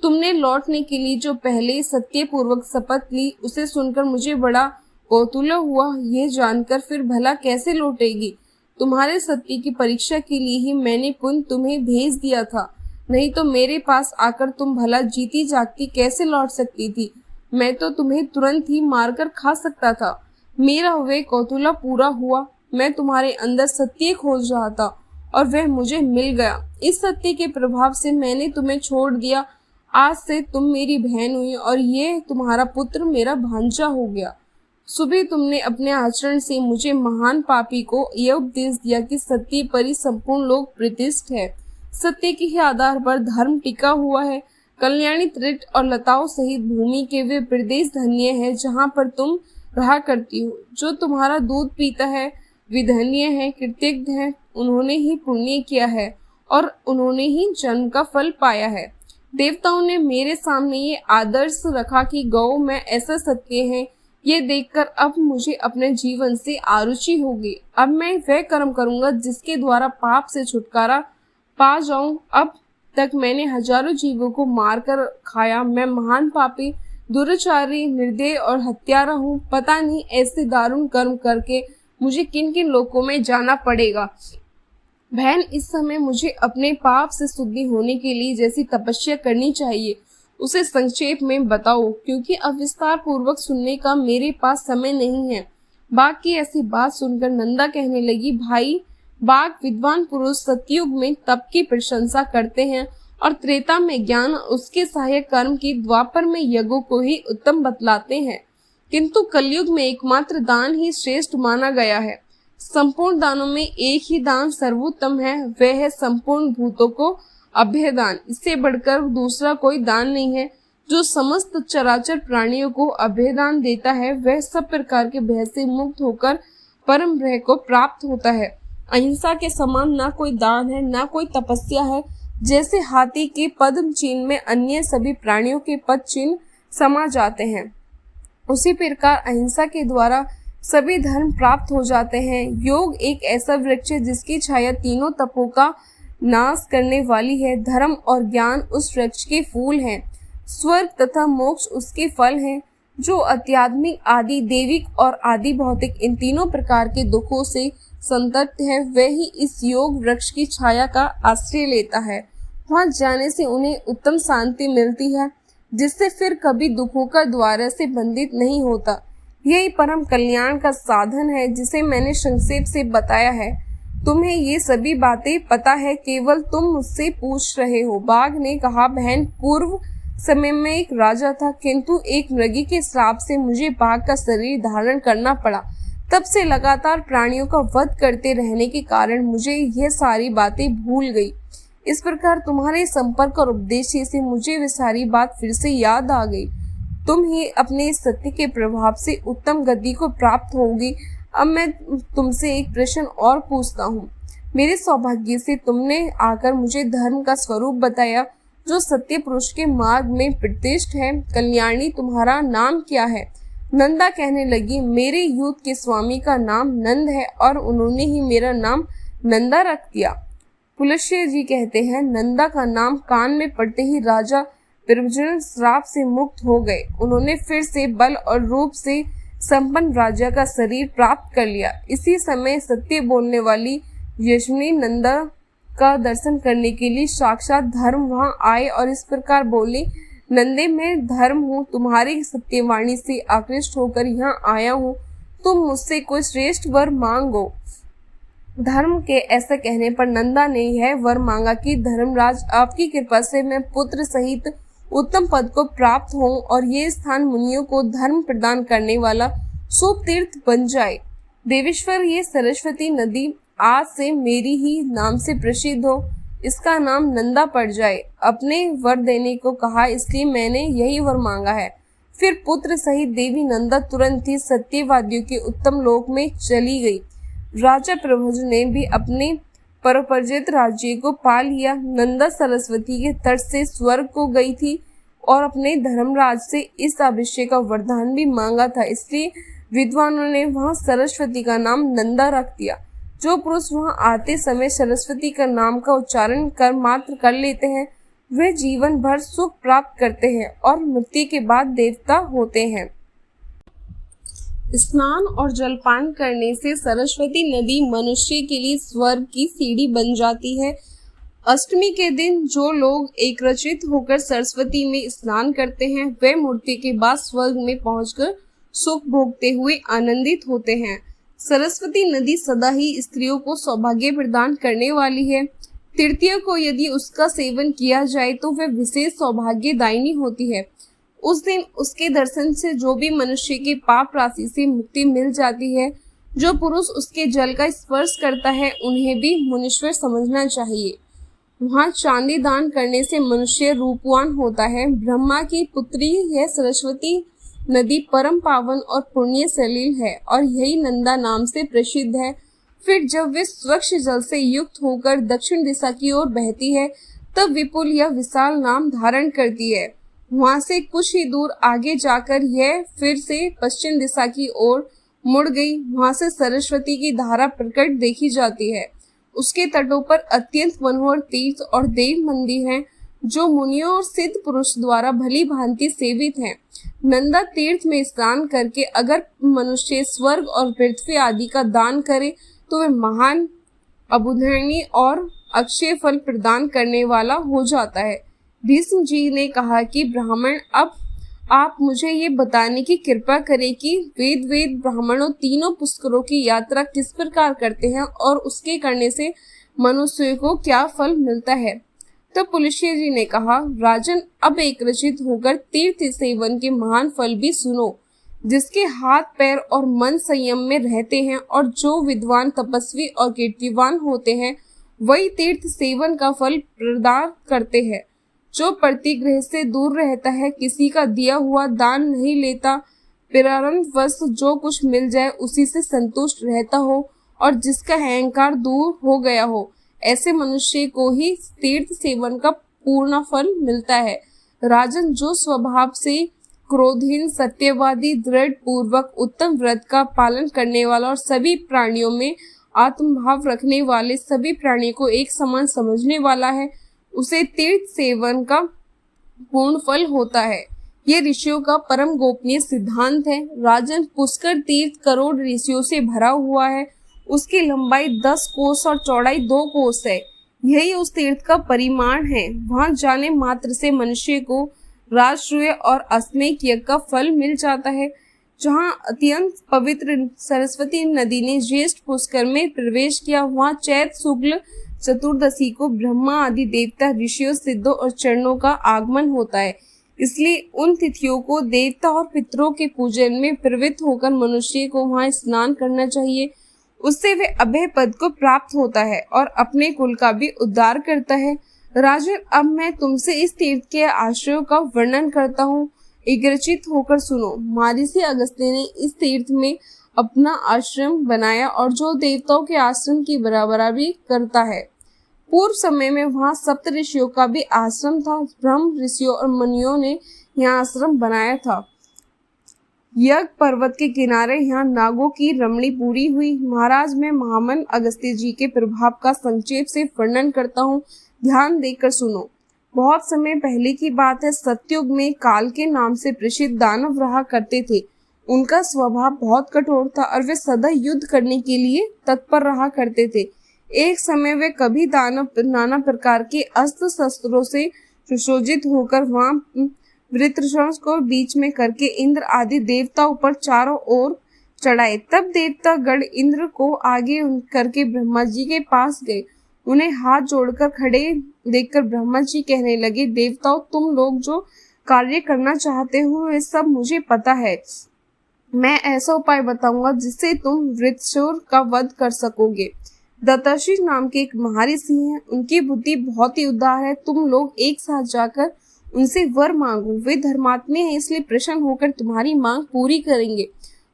S1: तुमने लौटने के लिए जो पहले सत्य पूर्वक शपथ ली, उसे सुनकर मुझे बड़ा कौतूहल हुआ। यह जानकर फिर भला कैसे लौटेगी? तुम्हारे सत्य की परीक्षा के लिए ही मैंने पुनः तुम्हें भेज दिया था, नहीं तो मेरे पास आकर तुम भला जीती जागती कैसे लौट सकती थी? मैं तो तुम्हें तुरंत ही मारकर खा सकता था। मेरा वह कौतूहल पूरा हुआ। मैं तुम्हारे अंदर सत्य खोज रहा था और वह मुझे मिल गया। इस सत्य के प्रभाव से मैंने तुम्हें छोड़ दिया। आज से तुम मेरी बहन हुई और ये तुम्हारा पुत्र मेरा भांजा हो गया। सुबह तुमने अपने आचरण से मुझे महान पापी को यह उपदेश दिया कि सत्य पर ही संपूर्ण लोक प्रतिष्ठित है। सत्य के ही आधार पर धर्म टिका हुआ है। कल्याणी तृट और लताओं सहित भूमि के वे प्रदेश धन्य है जहाँ पर तुम रहा करती हो। जो तुम्हारा दूध पीता है वे धन्य है, कृतज्ञ है। उन्होंने ही पुण्य किया है और उन्होंने ही जन्म का फल पाया है। देवताओं ने मेरे सामने ये आदर्श रखा कि गौ में ऐसा सत्य है। ये देखकर अब मुझे अपने जीवन से आरुचि होगी। अब मैं वह कर्म करूंगा जिसके द्वारा पाप से छुटकारा पा जाऊं। अब तक मैंने हजारों जीवों को मारकर खाया। मैं महान पापी, दुराचारी, निर्दयी और हत्यारा हूँ। पता नहीं ऐसे दारुण कर्म करके मुझे किन किन लोकों में जाना पड़ेगा। बहन, इस समय मुझे अपने पाप से शुद्धि होने के लिए जैसी तपस्या करनी चाहिए उसे संक्षेप में बताओ, क्योंकि अब विस्तार पूर्वक सुनने का मेरे पास समय नहीं है। बाघ की ऐसी बात सुनकर नंदा कहने लगी, भाई बाघ, विद्वान पुरुष सतयुग में तप की प्रशंसा करते हैं और त्रेता में ज्ञान उसके सहायक कर्म की, द्वापर में यज्ञों को ही उत्तम बतलाते हैं, किंतु कलयुग में एकमात्र दान ही श्रेष्ठ माना गया है। संपूर्ण दानों में एक ही दान सर्वोत्तम है, वह है संपूर्ण भूतों को अभय दान। इससे बढ़कर दूसरा कोई दान नहीं है। जो समस्त चराचर प्राणियों को अभय दान देता है वह सब प्रकार के भय से मुक्त होकर परम भय को प्राप्त होता है। अहिंसा के समान ना कोई दान है, ना कोई तपस्या है। जैसे हाथी के पद्म चिन्ह में अन्य सभी प्राणियों के पद चिन्ह समा जाते हैं, उसी प्रकार अहिंसा के द्वारा सभी धर्म प्राप्त हो जाते हैं। योग एक ऐसा वृक्ष है जिसकी छाया तीनों तपों का नाश करने वाली है। धर्म और ज्ञान उस वृक्ष के फूल हैं। स्वर्ग तथा मोक्ष उसके फल हैं। जो अत्यात्मिक, आदि देविक और आदि भौतिक इन तीनों प्रकार के दुखों से संतप्त है, वह ही इस योग वृक्ष की छाया का आश्रय लेता है। वहां जाने से उन्हें उत्तम शांति मिलती है, जिससे फिर कभी दुखों का द्वार से बंधित नहीं होता। यही परम कल्याण का साधन है जिसे मैंने संक्षेप से बताया है। तुम्हें ये सभी बातें पता है, केवल तुम मुझसे पूछ रहे हो। बाघ ने कहा, बहन, पूर्व समय में एक राजा था, किंतु एक मृगी के श्राप से मुझे बाघ का शरीर धारण करना पड़ा। तब से लगातार प्राणियों का वध करते रहने के कारण मुझे यह सारी बातें भूल गई। इस प्रकार तुम्हारे संपर्क और उपदेश से मुझे वह सारी बात फिर से याद आ गई। तुम ही अपने सत्य के प्रभाव से उत्तम गति को प्राप्त होगी। अब मैं तुमसे एक प्रश्न और पूछता हूँ। मेरे सौभाग्य से तुमने आकर मुझे धर्म का स्वरूप बताया, जो सत्य पुरुष के मार्ग में प्रतिष्ठित है। कल्याणी, तुम्हारा नाम क्या है? नंदा कहने लगी, मेरे यूथ के स्वामी का नाम नंद है और उन्होंने ही मेरा नाम नंदा रख दिया। पुलस्त्य जी कहते हैं, नंदा का नाम कान में पड़ते ही राजा विरभजन श्राप से मुक्त हो गए। उन्होंने फिर से बल और रूप से संपन्न राजा का शरीर प्राप्त कर लिया। इसी समय सत्य बोलने वाली यशनी नंदा का दर्शन करने के लिए साक्षात धर्म वहां आए और इस प्रकार बोले, नंदे, मैं धर्म हूँ, तुम्हारी सत्यवाणी से आकृष्ट होकर यहाँ आया हूँ। तुम मुझसे कोई श्रेष्ठ वर मांगो। धर्म के ऐसा कहने पर नंदा ने यह वर मांगा कि धर्मराज, आपकी कृपा से मैं पुत्र सहित उत्तम पद को प्राप्त हूँ और ये स्थान मुनियों को धर्म प्रदान करने वाला सो तीर्थ बन जाए। देवेश्वर, ये सरस्वती नदी आज से मेरी ही नाम से प्रसिद्ध हो, इसका नाम नंदा पड़ जाए। अपने वर देने को कहा, इसलिए मैंने यही वर मांगा है। फिर पुत्र सहित देवी नंदा तुरंत ही सत्यवादियों के उत्तम लोक में चली गई। राजा प्रभुज ने भी अपने परोपजित राज्य को पा लिया। नंदा सरस्वती के तट से स्वर्ग को गई थी और अपने धर्मराज से इस अभिषेक का वरदान भी मांगा था, इसलिए विद्वानों ने वहां सरस्वती का नाम नंदा रख दिया। जो पुरुष वहां आते समय सरस्वती का नाम का उच्चारण कर मात्र कर लेते हैं, वे जीवन भर सुख प्राप्त करते हैं और मृत्यु के बाद देवता होते हैं। स्नान और जलपान करने से सरस्वती नदी मनुष्य के लिए स्वर्ग की सीढ़ी बन जाती है। अष्टमी के दिन जो लोग एकरचित होकर सरस्वती में स्नान करते हैं, वे मृत्यु के बाद स्वर्ग में पहुंचकर सुख भोगते हुए आनंदित होते हैं। सरस्वती नदी सदा ही स्त्रियों को सौभाग्य प्रदान करने वाली है। तृतीया को यदि उसका सेवन किया जाए तो वह विशेष सौभाग्यदायिनी होती है। उस दिन उसके दर्शन से जो भी मनुष्य के पाप राशि से मुक्ति मिल जाती है। जो पुरुष उसके जल का स्पर्श करता है, उन्हें भी मुनीश्वर समझना चाहिए। वहाँ चांदी दान करने से मनुष्य रूपवान होता है। ब्रह्मा की पुत्री यह सरस्वती नदी परम पावन और पुण्य सलील है और यही नंदा नाम से प्रसिद्ध है। फिर जब वे स्वच्छ जल से युक्त होकर दक्षिण दिशा की ओर बहती है, तब विपुल या विशाल नाम धारण करती है। वहां से कुछ ही दूर आगे जाकर यह फिर से पश्चिम दिशा की ओर मुड़ गई। वहां से सरस्वती की धारा प्रकट देखी जाती है। उसके तटों पर अत्यंत मनोहर तीर्थ और देव मंदिर हैं, जो मुनियों और सिद्ध पुरुष द्वारा भली भांति सेवित हैं। नंदा तीर्थ में स्नान करके अगर मनुष्य स्वर्ग और पृथ्वी आदि का दान करे, तो वह महान, अबुधरणीय और अक्षय फल प्रदान करने वाला हो जाता है। भीष्म जी ने कहा कि ब्राह्मण, अब आप मुझे ये बताने की कृपा करें कि वेद ब्राह्मणों तीनों पुष्करों की यात्रा किस प्रकार करते हैं और उसके करने से मनुष्य को क्या फल मिलता है। तो पुलस्त्य जी ने कहा, राजन, अब एक रचित होकर तीर्थ सेवन के महान फल भी सुनो। जिसके हाथ पैर और मन संयम में रहते हैं और जो विद्वान, तपस्वी और कीर्तिवान होते हैं, वही तीर्थ सेवन का फल प्रदान करते हैं। जो प्रतिग्रह से दूर रहता है, किसी का दिया हुआ दान नहीं लेता, प्रारब्ध वश जो कुछ मिल जाए उसी से संतुष्ट रहता हो और जिसका अहंकार दूर हो गया हो, ऐसे मनुष्य को ही तीर्थ सेवन का पूर्ण फल मिलता है। राजन, जो स्वभाव से क्रोधहीन, सत्यवादी, दृढ़ पूर्वक उत्तम व्रत का पालन करने वाला और सभी प्राणियों में आत्मभाव रखने वाले, सभी प्राणियों को एक समान समझने वाला है, उसे तीर्थ सेवन का पूर्ण फल होता है। ये ऋषियों का परम गोपनीय सिद्धांत है। राजन, पुष्कर तीर्थ करोड़ ऋषियों से भरा हुआ है। उसकी लंबाई 10 कोस और चौड़ाई 2 कोस है। यही उस तीर्थ का परिमाण है। वहां जाने मात्र से मनुष्य को राजसूय और अश्वमेध यज्ञ का फल मिल जाता है। जहां अत्यंत पवित्र सरस्वती नदी ने ज्येष्ठ पुष्कर में प्रवेश किया, वहां चैत शुक्ल चतुर्दशी को ब्रह्मा आदि देवता, ऋषियों, सिद्धों और चरणों का आगमन होता है। इसलिए उन तिथियों को देवता और पितरों के पूजन में प्रवृत्त होकर मनुष्य को वहां स्नान करना चाहिए। उससे वे अभय पद को प्राप्त होता है और अपने कुल का भी उद्धार करता है। राजन, अब मैं तुमसे इस तीर्थ के आश्रयों का वर्णन करता हूँ। एग्रचित होकर सुनो। महर्षि अगस्त्य ने इस तीर्थ में अपना आश्रम बनाया और जो देवताओं के आश्रम की बराबरी करता है। पूर्व समय में वहाँ सप्त ऋषियों का भी आश्रम था। ब्रह्म, ऋषियों और मुनियों ने यहाँ आश्रम बनाया था। यज्ञ पर्वत के किनारे यहाँ नागों की रमणी पूरी हुई। महाराज, मैं महामन अगस्त्य जी के प्रभाव का संक्षेप से वर्णन करता हूँ, ध्यान देकर सुनो। बहुत समय पहले की बात है। सतयुग में काल के नाम से प्रसिद्ध दानव रहा करते थे। उनका स्वभाव बहुत कठोर था और वे सदा युद्ध करने के लिए तत्पर रहा करते थे। एक समय वे कभी दानव नाना प्रकार के अस्त्र शस्त्रों से सुशोभित होकर वहां वृत्रशंस को बीच में करके इंद्र आदि देवताओं पर चारों ओर चढ़ाए। तब देवता गण इंद्र को आगे करके ब्रह्मा जी के पास गए। उन्हें हाथ जोड़कर खड़े देखकर ब्रह्मा जी कहने लगे, देवताओं, तुम लोग जो कार्य करना चाहते हो वे सब मुझे पता है। मैं ऐसा उपाय बताऊंगा जिससे तुम वृत्रशुर का वध कर सकोगे। दत्ताशीष नाम के एक महर्षि हैं, उनकी बुद्धि बहुत ही उदार है। तुम लोग एक साथ जाकर उनसे वर मांगो, वे धर्मात्मा हैं इसलिए प्रसन्न होकर तुम्हारी मांग पूरी करेंगे।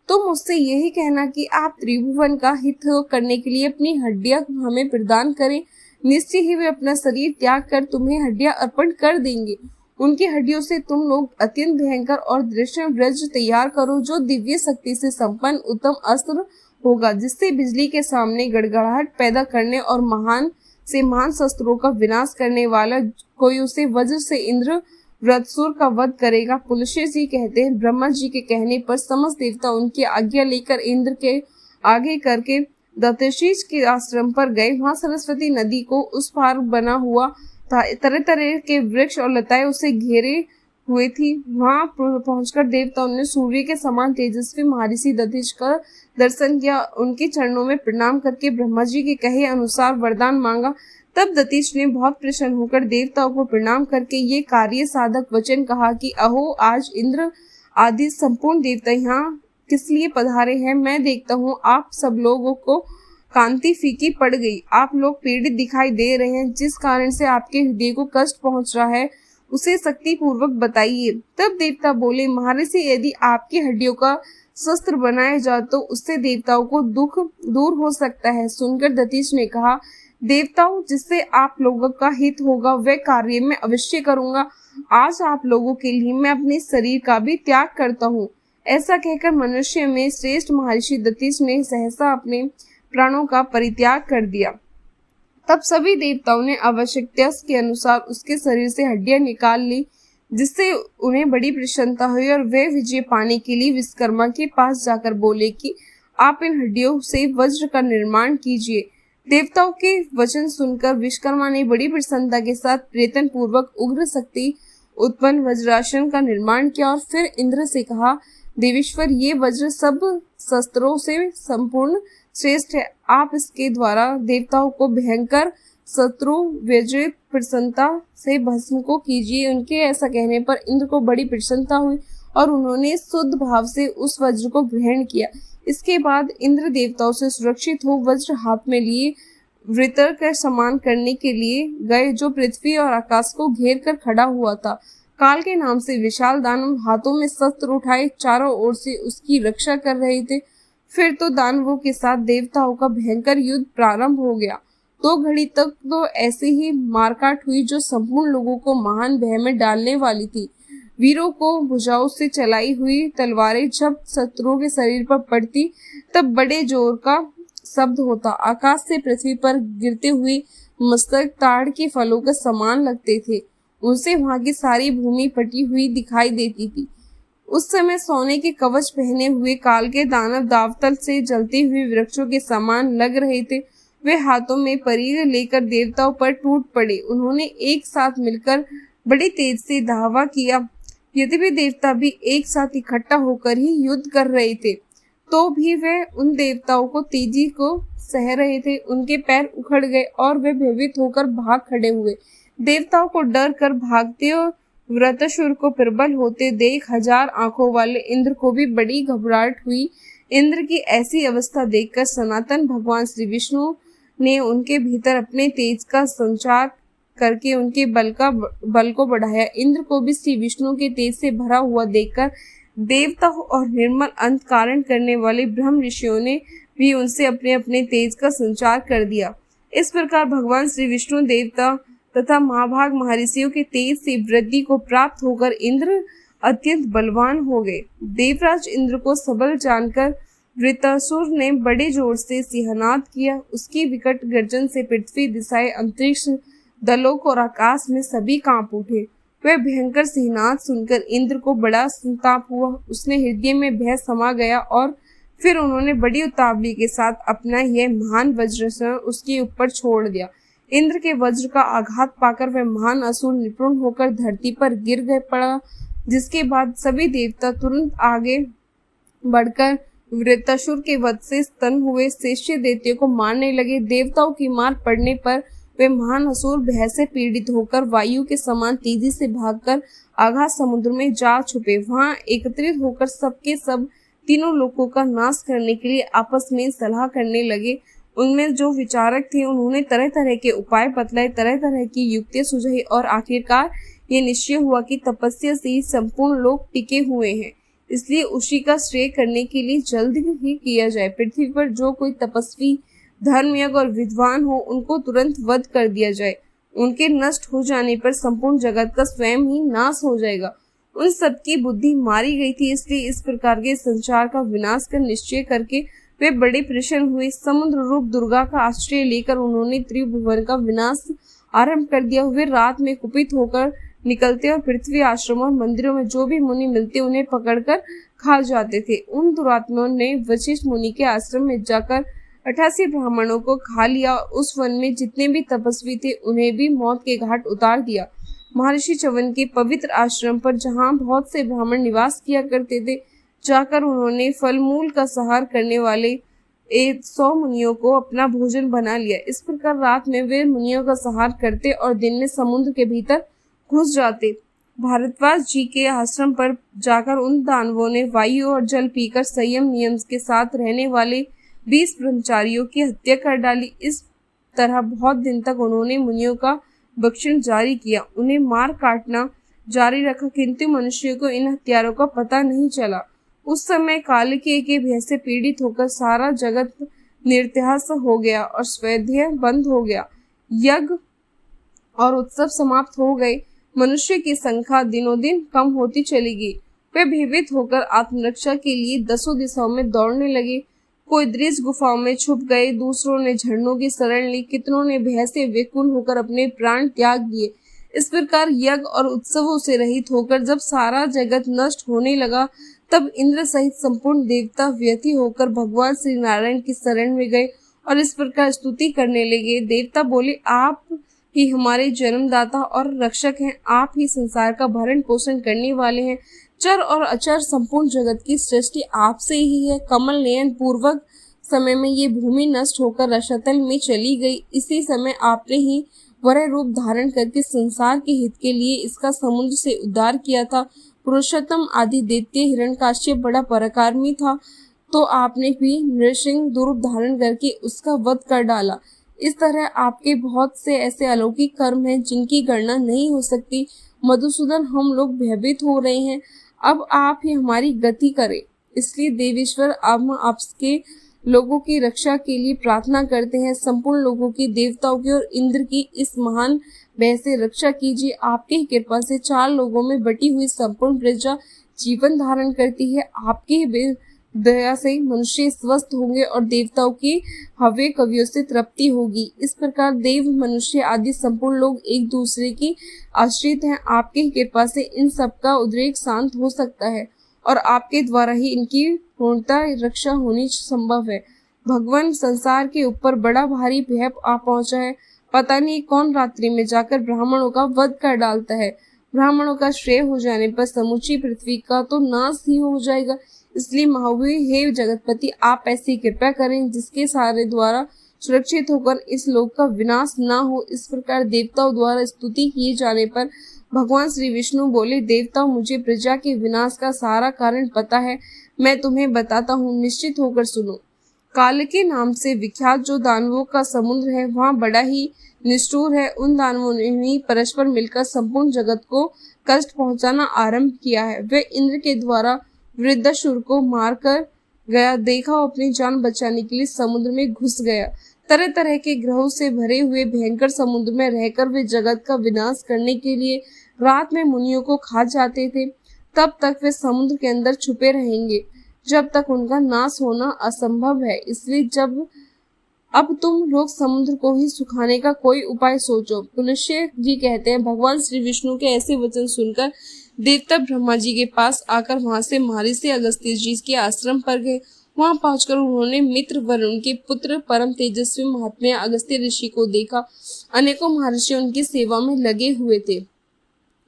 S1: तुम मुझसे यही कहना कि आप त्रिभुवन का हित करने के लिए अपनी हड्डियां हमें प्रदान करें। निश्चय ही वे अपना शरीर त्याग कर तुम्हें हड्डियां अर्पण कर देंगे। उनकी हड्डियों से तुम लोग अत्यंत भयंकर और दृश्य वज्र तैयार करो, जो दिव्य शक्ति से संपन्न उत्तम अस्त्र होगा, जिससे बिजली के सामने गड़गड़ाहट पैदा करने और महान से महान शस्त्रों का विनाश करने वाला कोई उसे वज्र से इंद्र वृत्रशुर का वध करेगा। पुलकेश जी कहते हैं, ब्रह्मा जी के कहने पर समस्त देवता उनकी आज्ञा लेकर इंद्र के आगे करके दत्ताशीष के आश्रम पर गए। वहां सरस्वती नदी को उस पार बना हुआ था, तरह तरह के वृक्ष और लताएं उसे घेरे हुए थी। वहां पहुंचकर देवताओं ने सूर्य के समान तेजस्वी महर्षि दत्ताशीष का दर्शन किया। उनके चरणों में प्रणाम करके ब्रह्मा जी के कहे अनुसार वरदान मांगा। तब दत्ताशीष ने बहुत प्रसन्न होकर देवताओं को प्रणाम करके ये कार्य साधक वचन कहा कि अहो, आज इंद्र आदि संपूर्ण देवता यहाँ किस लिए पधारे हैं? मैं देखता हूँ आप सब लोगों को कांति फीकी पड़ गई, आप लोग पीड़ित दिखाई दे रहे हैं। जिस कारण से आपके हृदय को कष्ट पहुंच रहा है उसे शक्ति पूर्वक बताइए। तब देवता बोले, महर्षि, यदि आपकी हड्डियों का शस्त्र बनाया जाए तो उससे देवताओं को दुख दूर हो सकता है। सुनकर दत्ताशीष ने कहा, देवताओं, जिससे आप लोगों का हित होगा वह कार्य मैं अवश्य करूंगा। आज आप लोगों के लिए मैं अपने शरीर का भी त्याग करता हूँ। ऐसा कहकर मनुष्य में श्रेष्ठ महर्षि दत्ताशीष ने सहसा अपने प्राणों का परित्याग कर दिया। तब सभी देवताओं ने आवश्यकता के अनुसार उसके शरीर से हड्डियां निकाल ली, जिससे उन्हें बड़ी प्रसन्नता हुई और वे विजय पाने के लिए विश्वकर्मा के पास जाकर बोले कि आप इन हड्डियों से वज्र का निर्माण कीजिए। देवताओं के वचन सुनकर विश्वकर्मा ने बड़ी प्रसन्नता के साथ प्रयत्न पूर्वक उग्र शक्ति उत्पन्न वज्रासन का निर्माण किया और फिर इंद्र से कहा, देवेश्वर, ये वज्र सब शस्त्रों से संपूर्ण श्रेष्ठ है। आप इसके द्वारा देवताओं को भयंकर शत्रु व्यजित प्रसन्नता से भस्म को कीजिए। उनके ऐसा कहने पर इंद्र को बड़ी प्रसन्नता हुई और उन्होंने शुद्ध भाव से उस वज्र को ग्रहण किया। इसके बाद इंद्र देवताओं से सुरक्षित हो वज्र हाथ में लिए वृत्र का सम्मान करने के लिए गए, जो पृथ्वी और आकाश को घेर कर खड़ा हुआ था। काल के नाम से विशाल दानव हाथों में शस्त्र उठाए चारों ओर से उसकी रक्षा कर रहे थे। फिर तो दानवों के साथ देवताओं का भयंकर युद्ध प्रारंभ हो गया। 2 घड़ी तक तो ऐसे ही मारकाट हुई जो संपूर्ण लोगों को महान भय में डालने वाली थी। वीरों को भुजाओं से चलाई हुई तलवारें जब शत्रुओं के शरीर पर पड़ती तब बड़े जोर का शब्द होता। आकाश से पृथ्वी पर गिरते हुए मस्तक ताड़ के फलों के समान लगते थे। उनसे वहां की सारी भूमि पटी हुई दिखाई देती थी। उस समय सोने के कवच पहने हुए काल के दानव दावतल से जलते हुए वृक्षों के समान लग रहे थे। वे हाथों में परीर लेकर देवताओं पर टूट पड़े। उन्होंने एक साथ मिलकर बड़ी तेज से धावा किया। यद्यपि देवता भी एक साथ इकट्ठा होकर ही युद्ध कर रहे थे, तो भी वे उन देवताओं को तेजी को सह रहे थे। उनके पैर उखड़ गए और वे भयभीत होकर भाग खड़े हुए। देवताओं को डर कर भागते और वृत्रशुर को प्रबल होते देख 1000 आंखों वाले इंद्र को भी बड़ी घबराहट हुई। इंद्र की ऐसी अवस्था देखकर सनातन भगवान श्री विष्णु ने उनके भीतर अपने तेज का संचार करके उनके बल को बढ़ाया। इंद्र को भी श्री विष्णु के तेज से भरा हुआ देखकर देवताओं और निर्मल अंत कारण करने वाले ब्रह्म ऋषियों ने भी उनसे अपने अपने तेज का संचार कर दिया। इस प्रकार भगवान श्री विष्णु देवता तथा महाभाग महर्षियों के तेज से वृद्धि को प्राप्त होकर इंद्र अत्यंत बलवान हो गए। देवराज इंद्र को सबल जानकर वृत्रासुर ने बड़े जोर से सिंहनाद किया। उसकी विकट गर्जन से पृथ्वी, दिशाएं, अंतरिक्ष, दलोक और आकाश में सभी कांप उठे। वह भयंकर सिंहनाद सुनकर इंद्र को बड़ा संताप हुआ। उसने हृदय में भय समा गया और फिर उन्होंने बड़ी उतावली के साथ अपना यह महान वज्रासन उसके ऊपर छोड़ दिया। इंद्र के वज्र का आघात पाकर वह महान असुर निपुण होकर धरती पर गिर गए पड़ा, जिसके बाद सभी देवता तुरंत आगे बढ़कर वृत्रासुर के वध से स्तन हुए शेष दैत्यों को मारने लगे। देवताओं की मार पड़ने पर वे महान असुर भय से पीड़ित होकर वायु के समान तेजी से भागकर आगाध समुद्र में जा छुपे। वहां एकत्रित होकर सबके सब तीनों लोगों का नाश करने के लिए आपस में सलाह करने लगे। उनमें जो विचारक थे उन्होंने तरह तरह के उपाय बतलाए, तरह तरह की युक्तियां सुझाई और आखिरकार ये निश्चय हुआ कि तपस्या से ही संपूर्ण लोग टिके हुए हैं, इसलिए उसी का श्रेय करने के लिए जल्द ही किया जाए। पृथ्वी पर जो कोई तपस्वी, धर्मयज्ञ और विद्वान हो उनको तुरंत वध कर दिया जाए। उनके नष्ट हो जाने पर संपूर्ण जगत का स्वयं ही नाश हो जाएगा। उन सबकी बुद्धि मारी गई थी, इसलिए इस प्रकार के संसार का विनाश का निश्चय करके वे बड़े प्रसन्न हुए। समुद्र रूप दुर्गा का आश्रय लेकर उन्होंने त्रिभुवन का विनाश आरंभ कर दिया। वे रात में कुपित होकर निकलते और पृथ्वी, आश्रमों और मंदिरों में जो भी मुनि मिलते उन्हें पकड़कर खा जाते थे। उन दुरात्माओं ने वशिष्ठ मुनि के आश्रम में जाकर 88 ब्राह्मणों को खा लिया। उस वन में जितने भी तपस्वी थे उन्हें भी मौत के घाट उतार दिया। महर्षि च्यवन के पवित्र आश्रम पर जहाँ बहुत से ब्राह्मण निवास किया करते थे, जाकर उन्होंने फल मूल का संहार करने वाले 100 मुनियों को अपना भोजन बना लिया। इस प्रकार रात में वे मुनियों का संहार करते और दिन में समुद्र के भीतर घुस जाते। भारद्वाज जी के आश्रम पर जाकर उन दानवों ने वायु और जल पीकर संयम नियम के साथ रहने वाले 20 ब्रह्मचारियों की हत्या कर डाली। इस तरह बहुत दिन तक उन्होंने मुनियों का भक्षण जारी किया, उन्हें मार काटना जारी रखा, किंतु मनुष्यों को इन हत्यारों का पता नहीं चला। उस समय कालिके के भय से पीड़ित होकर सारा जगत निर्तहस हो गया और स्वाध्याय बंद हो गया। यज्ञ और उत्सव समाप्त हो गए। मनुष्य की संख्या दिनों दिन कम होती चली गई। वे भयभीत होकर आत्मरक्षा के लिए 10 दिशाओं में दौड़ने लगे। कोई दृढ़ गुफाओं में छुप गए, दूसरों ने झरनों की शरण ली, कितनों ने भय से व्याकुल होकर अपने प्राण त्याग दिए। इस प्रकार यज्ञ और उत्सवों से रहित होकर जब सारा जगत नष्ट होने लगा, तब इंद्र सहित संपूर्ण देवता व्यथी होकर भगवान श्री नारायण की शरण में गए और इस प्रकार स्तुति करने लगे। देवता बोले, आप ही हमारे जन्मदाता और रक्षक हैं, आप ही संसार का भरण पोषण करने वाले हैं। चर और अचर संपूर्ण जगत की सृष्टि आपसे ही है। कमल नयन पूर्वक समय में ये भूमि नष्ट होकर रसातल में चली गई। इसी समय आपने ही वरह रूप धारण करके संसार के हित के लिए इसका समुद्र से उद्धार किया था। पुरुषोत्तम आदि दैत्य हिरण्यकाश्यप बड़ा पराक्रमी था, तो आपने भी नृसिंह रूप धारण करके उसका वध कर डाला। इस तरह आपके बहुत से ऐसे अलौकिक कर्म हैं जिनकी गणना नहीं हो सकती। मधुसूदन, हम लोग भयभीत हो रहे हैं, अब आप ही हमारी गति करें। इसलिए देवेश्वर, हम आपके लोगों की रक्षा के लिए प्रार्थना करते हैं। संपूर्ण लोगों की, देवताओं की और इंद्र की इस महान भय से रक्षा कीजिए। आपकी कृपा से 4 लोगों में बटी हुई संपूर्ण प्रजा जीवन धारण करती है। आपकी दया से मनुष्य स्वस्थ होंगे और देवताओं की हव्य कवियों से तृप्ति होगी। इस प्रकार देव, मनुष्य आदि संपूर्ण लोग एक दूसरे की आश्रित हैं। आपकी कृपा से इन सब का उद्रेक शांत हो सकता है और आपके द्वारा ही इनकी पूर्णतः रक्षा होनी संभव है। भगवान, संसार के ऊपर बड़ा भारी भय आ पहुंचा है। पता नहीं कौन रात्रि में जाकर ब्राह्मणों का वध कर डालता है। ब्राह्मणों का श्रेय हो जाने पर समूची पृथ्वी का तो नाश ही हो जाएगा। इसलिए महावीर, हे जगतपति, आप ऐसी कृपा करें जिसके सारे द्वारा सुरक्षित होकर इस लोक का विनाश ना हो। इस प्रकार देवताओं द्वारा स्तुति किए जाने पर भगवान श्री विष्णु बोले, देवताओं, मुझे प्रजा के विनाश का सारा कारण पता है, मैं तुम्हें बताता हूँ, निश्चित होकर सुनो। काल के नाम से विख्यात जो दानवों का समुद्र है, वहाँ बड़ा ही निष्ठुर है। उन दानवों ने ही परस्पर मिलकर संपूर्ण जगत को कष्ट पहुंचाना आरंभ किया है। वे इंद्र के द्वारा वृद्धासुर को मार कर गया, देखा वो अपनी जान बचाने के लिए समुद्र में घुस गया। तरह तरह के ग्रहों से भरे हुए भयंकर समुद्र में रहकर वे जगत का विनाश करने के लिए रात में मुनियों को खा जाते थे। तब तक वे समुद्र के अंदर छुपे रहेंगे जब तक उनका नाश होना असंभव है। इसलिए अब तुम लोग समुद्र को ही सुखाने का कोई उपाय सोचो। पुलुष्य जी कहते हैं, भगवान श्री विष्णु के ऐसे वचन सुनकर देवता ब्रह्मा जी के पास आकर वहां से महर्षि अगस्त्य जी के आश्रम पर गए। वहां पहुंचकर उन्होंने मित्र वरुण के पुत्र परम तेजस्वी महात्मा अगस्त्य ऋषि को देखा। अनेकों महर्षि उनकी सेवा में लगे हुए थे,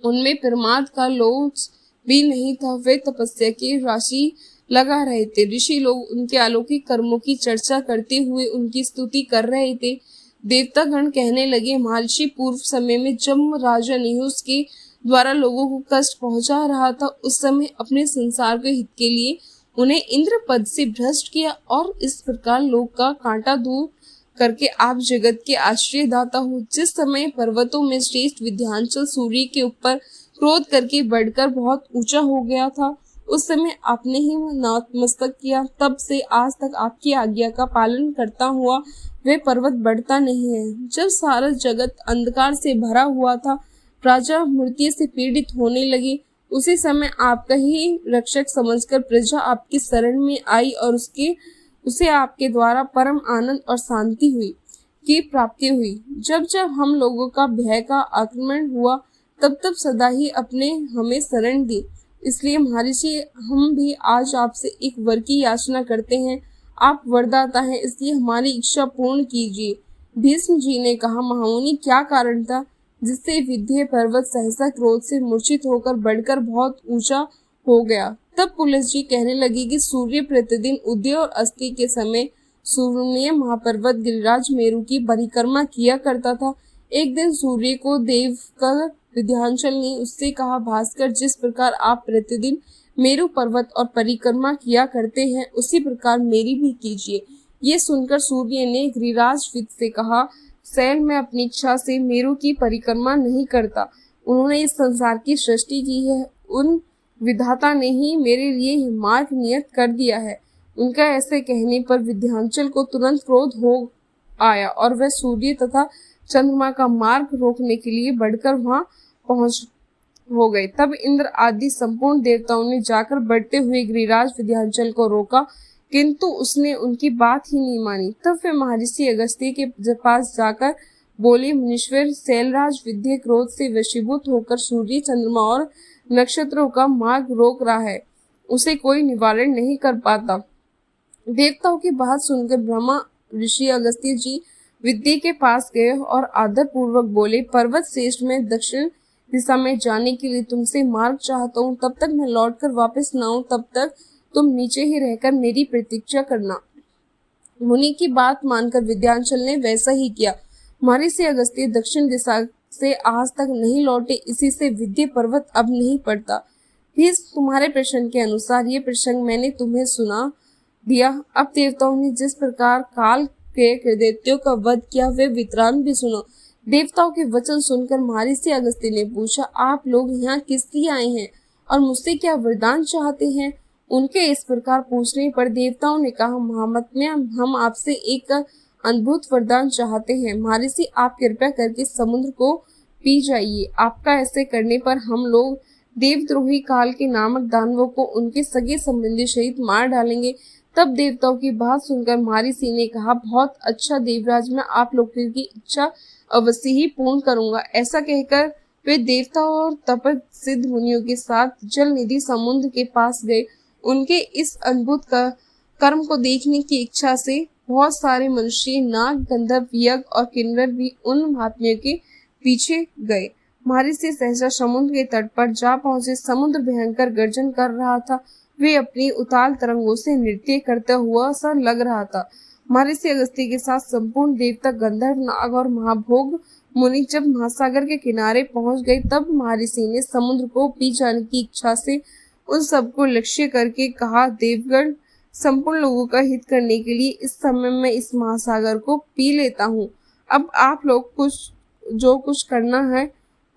S1: उनमें प्रमाद का लोभ भी नहीं था। वे तपस्या की राशि लगा रहे थे। ऋषि लोग उनके अलौकिक कर्मों की चर्चा करते हुए उनकी स्तुति कर रहे थे। देवतागण कहने लगे, महर्षि, पूर्व समय में जब राजा निहुस के द्वारा लोगों को कष्ट पहुंचा रहा था, उस समय अपने संसार के हित के लिए उन्हें इंद्र पद से भ्रष्ट किया और इस प्रकार लोक का कांटा दूर करके आप जगत के आश्रय दाता हो। जिस समय पर्वतों में श्रेष्ठ विंध्याचल सूर्य के ऊपर क्रोध करके बढ़कर बहुत ऊंचा हो गया था, उस समय आपने ही नतमस्तक किया। तब से आज तक आपकी आज्ञा का पालन करता हुआ वे पर्वत बढ़ता नहीं है। जब सारा जगत अंधकार से भरा हुआ था, राजा मूर्ति से पीड़ित होने लगे, उसी समय आपका ही रक्षक समझकर प्रजा आपकी शरण में आई और उसे आपके द्वारा परम आनंद और शांति की प्राप्ति हुई। जब जब हम लोगों का भय का आक्रमण हुआ, तब तब सदा ही अपने हमें शरण दी। इसलिए महर्षि, हम भी आज आपसे एक वर की याचना करते हैं। आप वरदाता हैं, इसलिए हमारी इच्छा पूर्ण कीजिए। भीष्म जी ने कहा, महामुनि, क्या कारण था जिससे विंध्य पर्वत सहसा क्रोध से मूर्छित होकर बढ़कर बहुत ऊंचा हो गया? तब पुलस जी कहने लगी कि सूर्य प्रतिदिन उदय और अस्ति के समय सूर्य महापर्वत गिरिराज मेरु की परिक्रमा किया करता था। एक दिन सूर्य को देवकर विंध्याचल ने उससे कहा, भास्कर, जिस प्रकार आप प्रतिदिन मेरु पर्वत और परिक्रमा किया करते हैं, उसी प्रकार मेरी भी कीजिए। ये सुनकर सूर्य ने गिरिराज विद से कहा, शैल, मैं अपनी इच्छा से मेरु की परिक्रमा नहीं करता। उन्होंने इस संसार की सृष्टि की है, उन विधाता ने ही मेरे लिए मार्ग नियत कर दिया है। उनका ऐसे कहने पर विंध्याचल को तुरंत क्रोध हो आया और वह सूर्य तथा चंद्रमा का मार्ग रोकने के लिए बढ़कर वहां पहुंच हो गए। तब इंद्र आदि संपूर्ण देवताओं ने जाकर बढ़ते हुए गिरिराज विंध्याचल को रोका, किंतु उसने उनकी बात ही नहीं मानी। तब वे महर्षि अगस्त्य के पास जाकर बोले, मुनीश्वर, शैलराज विंध्य क्रोध से वशीभूत होकर सूर्य, चंद्रमा और नक्षत्रों का मार्ग रोक रहा है, उसे कोई निवारण नहीं कर पाता। देवताओं की बात सुनकर ब्रह्मा ऋषि अगस्त्य जी विंध्य के पास गए और आदर पूर्वक बोले, पर्वत श्रेष्ठ, में दक्षिण दिशा में जाने के लिए तुमसे मार्ग चाहता हूँ। तब तक मैं लौटकर वापस न आऊं, तब तक तुम नीचे ही रहकर मेरी प्रतीक्षा करना। मुनि की बात मानकर विंध्याचल ने वैसा ही किया। महर्षि अगस्त्य दक्षिण दिशा से आज तक नहीं लौटे, इसी से विंध्य पर्वत अब नहीं पड़ता। फिर तुम्हारे प्रश्न के अनुसार ये प्रसंग मैंने तुम्हें सुना दिया। अब देवताओं ने जिस प्रकार काल के दैत्यों का वध किया, वे वृत्तांत भी सुनो। देवताओं के वचन सुनकर महर्षि अगस्त्य ने पूछा, आप लोग यहाँ किस लिए आए हैं और मुझसे क्या वरदान चाहते हैं? उनके इस प्रकार पूछने पर देवताओं ने कहा, महात्म्य, हम आपसे एक अद्भुत वरदान चाहते हैं। महर्षि, आप कृपया करके समुद्र को पी जाइए। आपका ऐसे करने पर हम लोग देवद्रोही काल के नामक दानवों को उनके सगे संबंधी सहित मार डालेंगे। तब देवताओं की बात सुनकर महर्षि ने कहा, बहुत अच्छा देवराज, मैं आप लोगों की इच्छा अवश्य ही पूर्ण करूंगा। ऐसा कहकर वे देवताओं और तपस्विद मुनियों के साथ जल निधि समुद्र के पास गए। उनके इस अद्भुत कर्म को देखने की इच्छा से बहुत सारे मनुष्य, नाग, गंधर्व, यज्ञ और किन्नर भी उन महात्म्यों के पीछे गए। महर्षि सहसा समुद्र के तट पर जा पहुंचे। समुद्र भयंकर गर्जन कर रहा था। वे अपनी उताल तरंगों से नृत्य करता हुआ सा लग रहा था। महर्षि अगस्त्य के साथ संपूर्ण देवता, गंधर्व, नाग और महाभोग मुनि जब महासागर के किनारे पहुंच गए, तब महर्षि ने समुद्र को पी जाने की इच्छा से उन सबको लक्ष्य करके कहा, देवगण, संपूर्ण लोगों का हित करने के लिए इस समय मैं इस महासागर को पी लेता हूँ। अब आप लोग जो कुछ करना है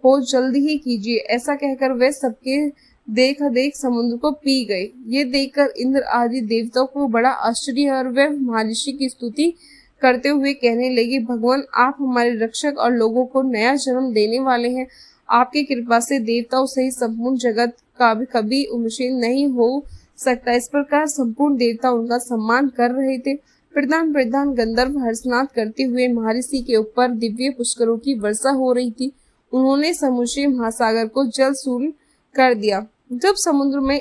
S1: हो जल्दी ही कीजिए। ऐसा कहकर वे सबके देख समुद्र को पी गए। ये देखकर इंद्र आदि देवताओं को बड़ा आश्चर्य और वे महर्षि की स्तुति करते हुए कहने लगे, भगवान, आप हमारे रक्षक और लोगों को नया जन्म देने वाले हैं। आपकी कृपा से देवताओं सहित संपूर्ण जगत का भी कभी उन्मूलन नहीं हो सकता। इस प्रकार संपूर्ण देवता उनका सम्मान कर रहे थे। प्रधान गंधर्व हर्षनाद करते हुए महर्षि के ऊपर दिव्य पुष्करों की वर्षा हो रही थी। उन्होंने समुद्री महासागर को जल शून्य कर दिया। जब समुद्र में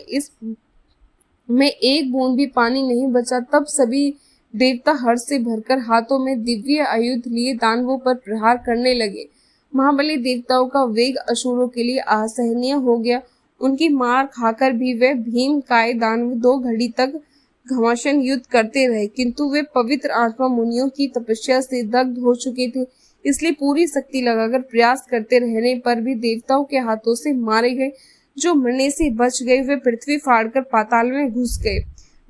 S1: एक बूंद भी पानी नहीं बचा, तब सभी देवता हर्ष से भरकर हाथों में दिव्य आयुध लिए दानवों पर प्रहार करने लगे। महाबली देवताओं का वेग असुरों के लिए असहनीय हो गया। उनकी मार खाकर भी वे भीम काय दानव 2 घड़ी तक घमासान युद्ध करते रहे, किंतु वे पवित्र आत्मा मुनियों की तपस्या से दग्ध हो चुके थे। इसलिए पूरी शक्ति लगाकर प्रयास करते रहने पर भी देवताओं के हाथों से मारे गए। जो मरने से बच गए वे पृथ्वी फाड़कर पाताल में घुस गए।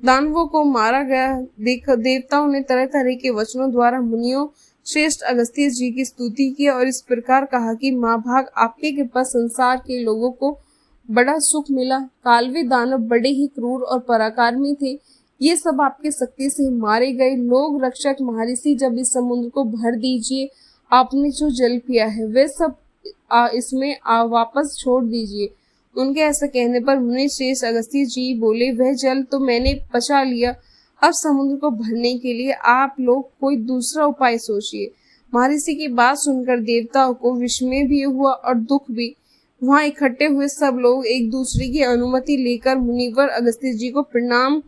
S1: दानवों को मारा गया। देवताओं ने तरह तरह के वचनों द्वारा मुनियों श्रेष्ठ अगस्त्य जी की स्तुति की और इस प्रकार कहा कि माँ भाग आपकी कृपा संसार के लोगों को बड़ा सुख मिला। कालवे दानव बड़े ही क्रूर और पराक्रमी थे, ये सब आपकी शक्ति से मारे गए। लोग रक्षक महर्षि, जब इस समुद्र को भर दीजिए, आपने जो जल पिया है वे सब इसमें वापस छोड़ दीजिए। उनके ऐसा कहने पर मुनि श्रेष्ठ अगस्त्य जी बोले, वह जल तो मैंने पचा लिया, अब समुद्र को भरने के लिए आप लोग कोई दूसरा उपाय सोचिए। महर्षि की बात सुनकर देवताओं को विस्मय भी हुआ और दुख भी। वहां इकट्ठे हुए सब लोग एक दूसरे की अनुमति लेकर मुनिवर अगस्त्य जी को प्रणाम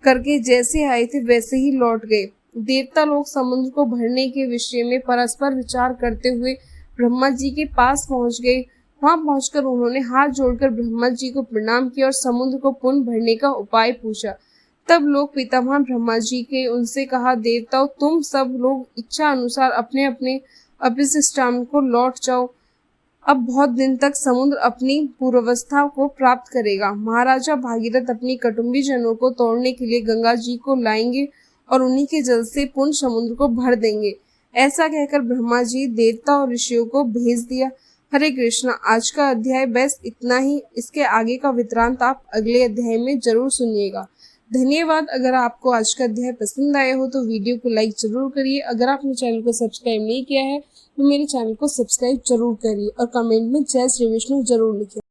S1: करके जैसे आए थे वैसे ही लौट गए। देवता लोग समुद्र को भरने के विषय में परस्पर विचार करते हुए ब्रह्मा जी के पास पहुंच गए। वहां पहुंचकर उन्होंने हाथ जोड़कर ब्रह्मा जी को प्रणाम किया और समुद्र को पुनः भरने का उपाय पूछा। तब लोग पितामह ब्रह्मा जी के उनसे कहा, देवताओं तुम सब लोग इच्छा अनुसार अपने अपने अभिष्टान को लौट जाओ। अब बहुत दिन तक समुद्र अपनी पूर्वावस्था को प्राप्त करेगा। महाराजा भागीरथ अपनी कुटुंबी जनों को तोड़ने के लिए गंगा जी को लाएंगे और उन्हीं के जल से पुनः समुद्र को भर देंगे। ऐसा कहकर ब्रह्मा जी देवता और ऋषियों को भेज दिया। हरे कृष्णा। आज का अध्याय बस इतना ही। इसके आगे का वृत्तांत आप अगले अध्याय में जरूर सुनिएगा। धन्यवाद। अगर आपको आज का अध्याय पसंद आया हो तो वीडियो को लाइक जरूर करिए। अगर आपने चैनल को सब्सक्राइब नहीं किया है तो मेरे चैनल को सब्सक्राइब जरूर करिए और कमेंट में जय श्री विष्णु जरूर लिखिए।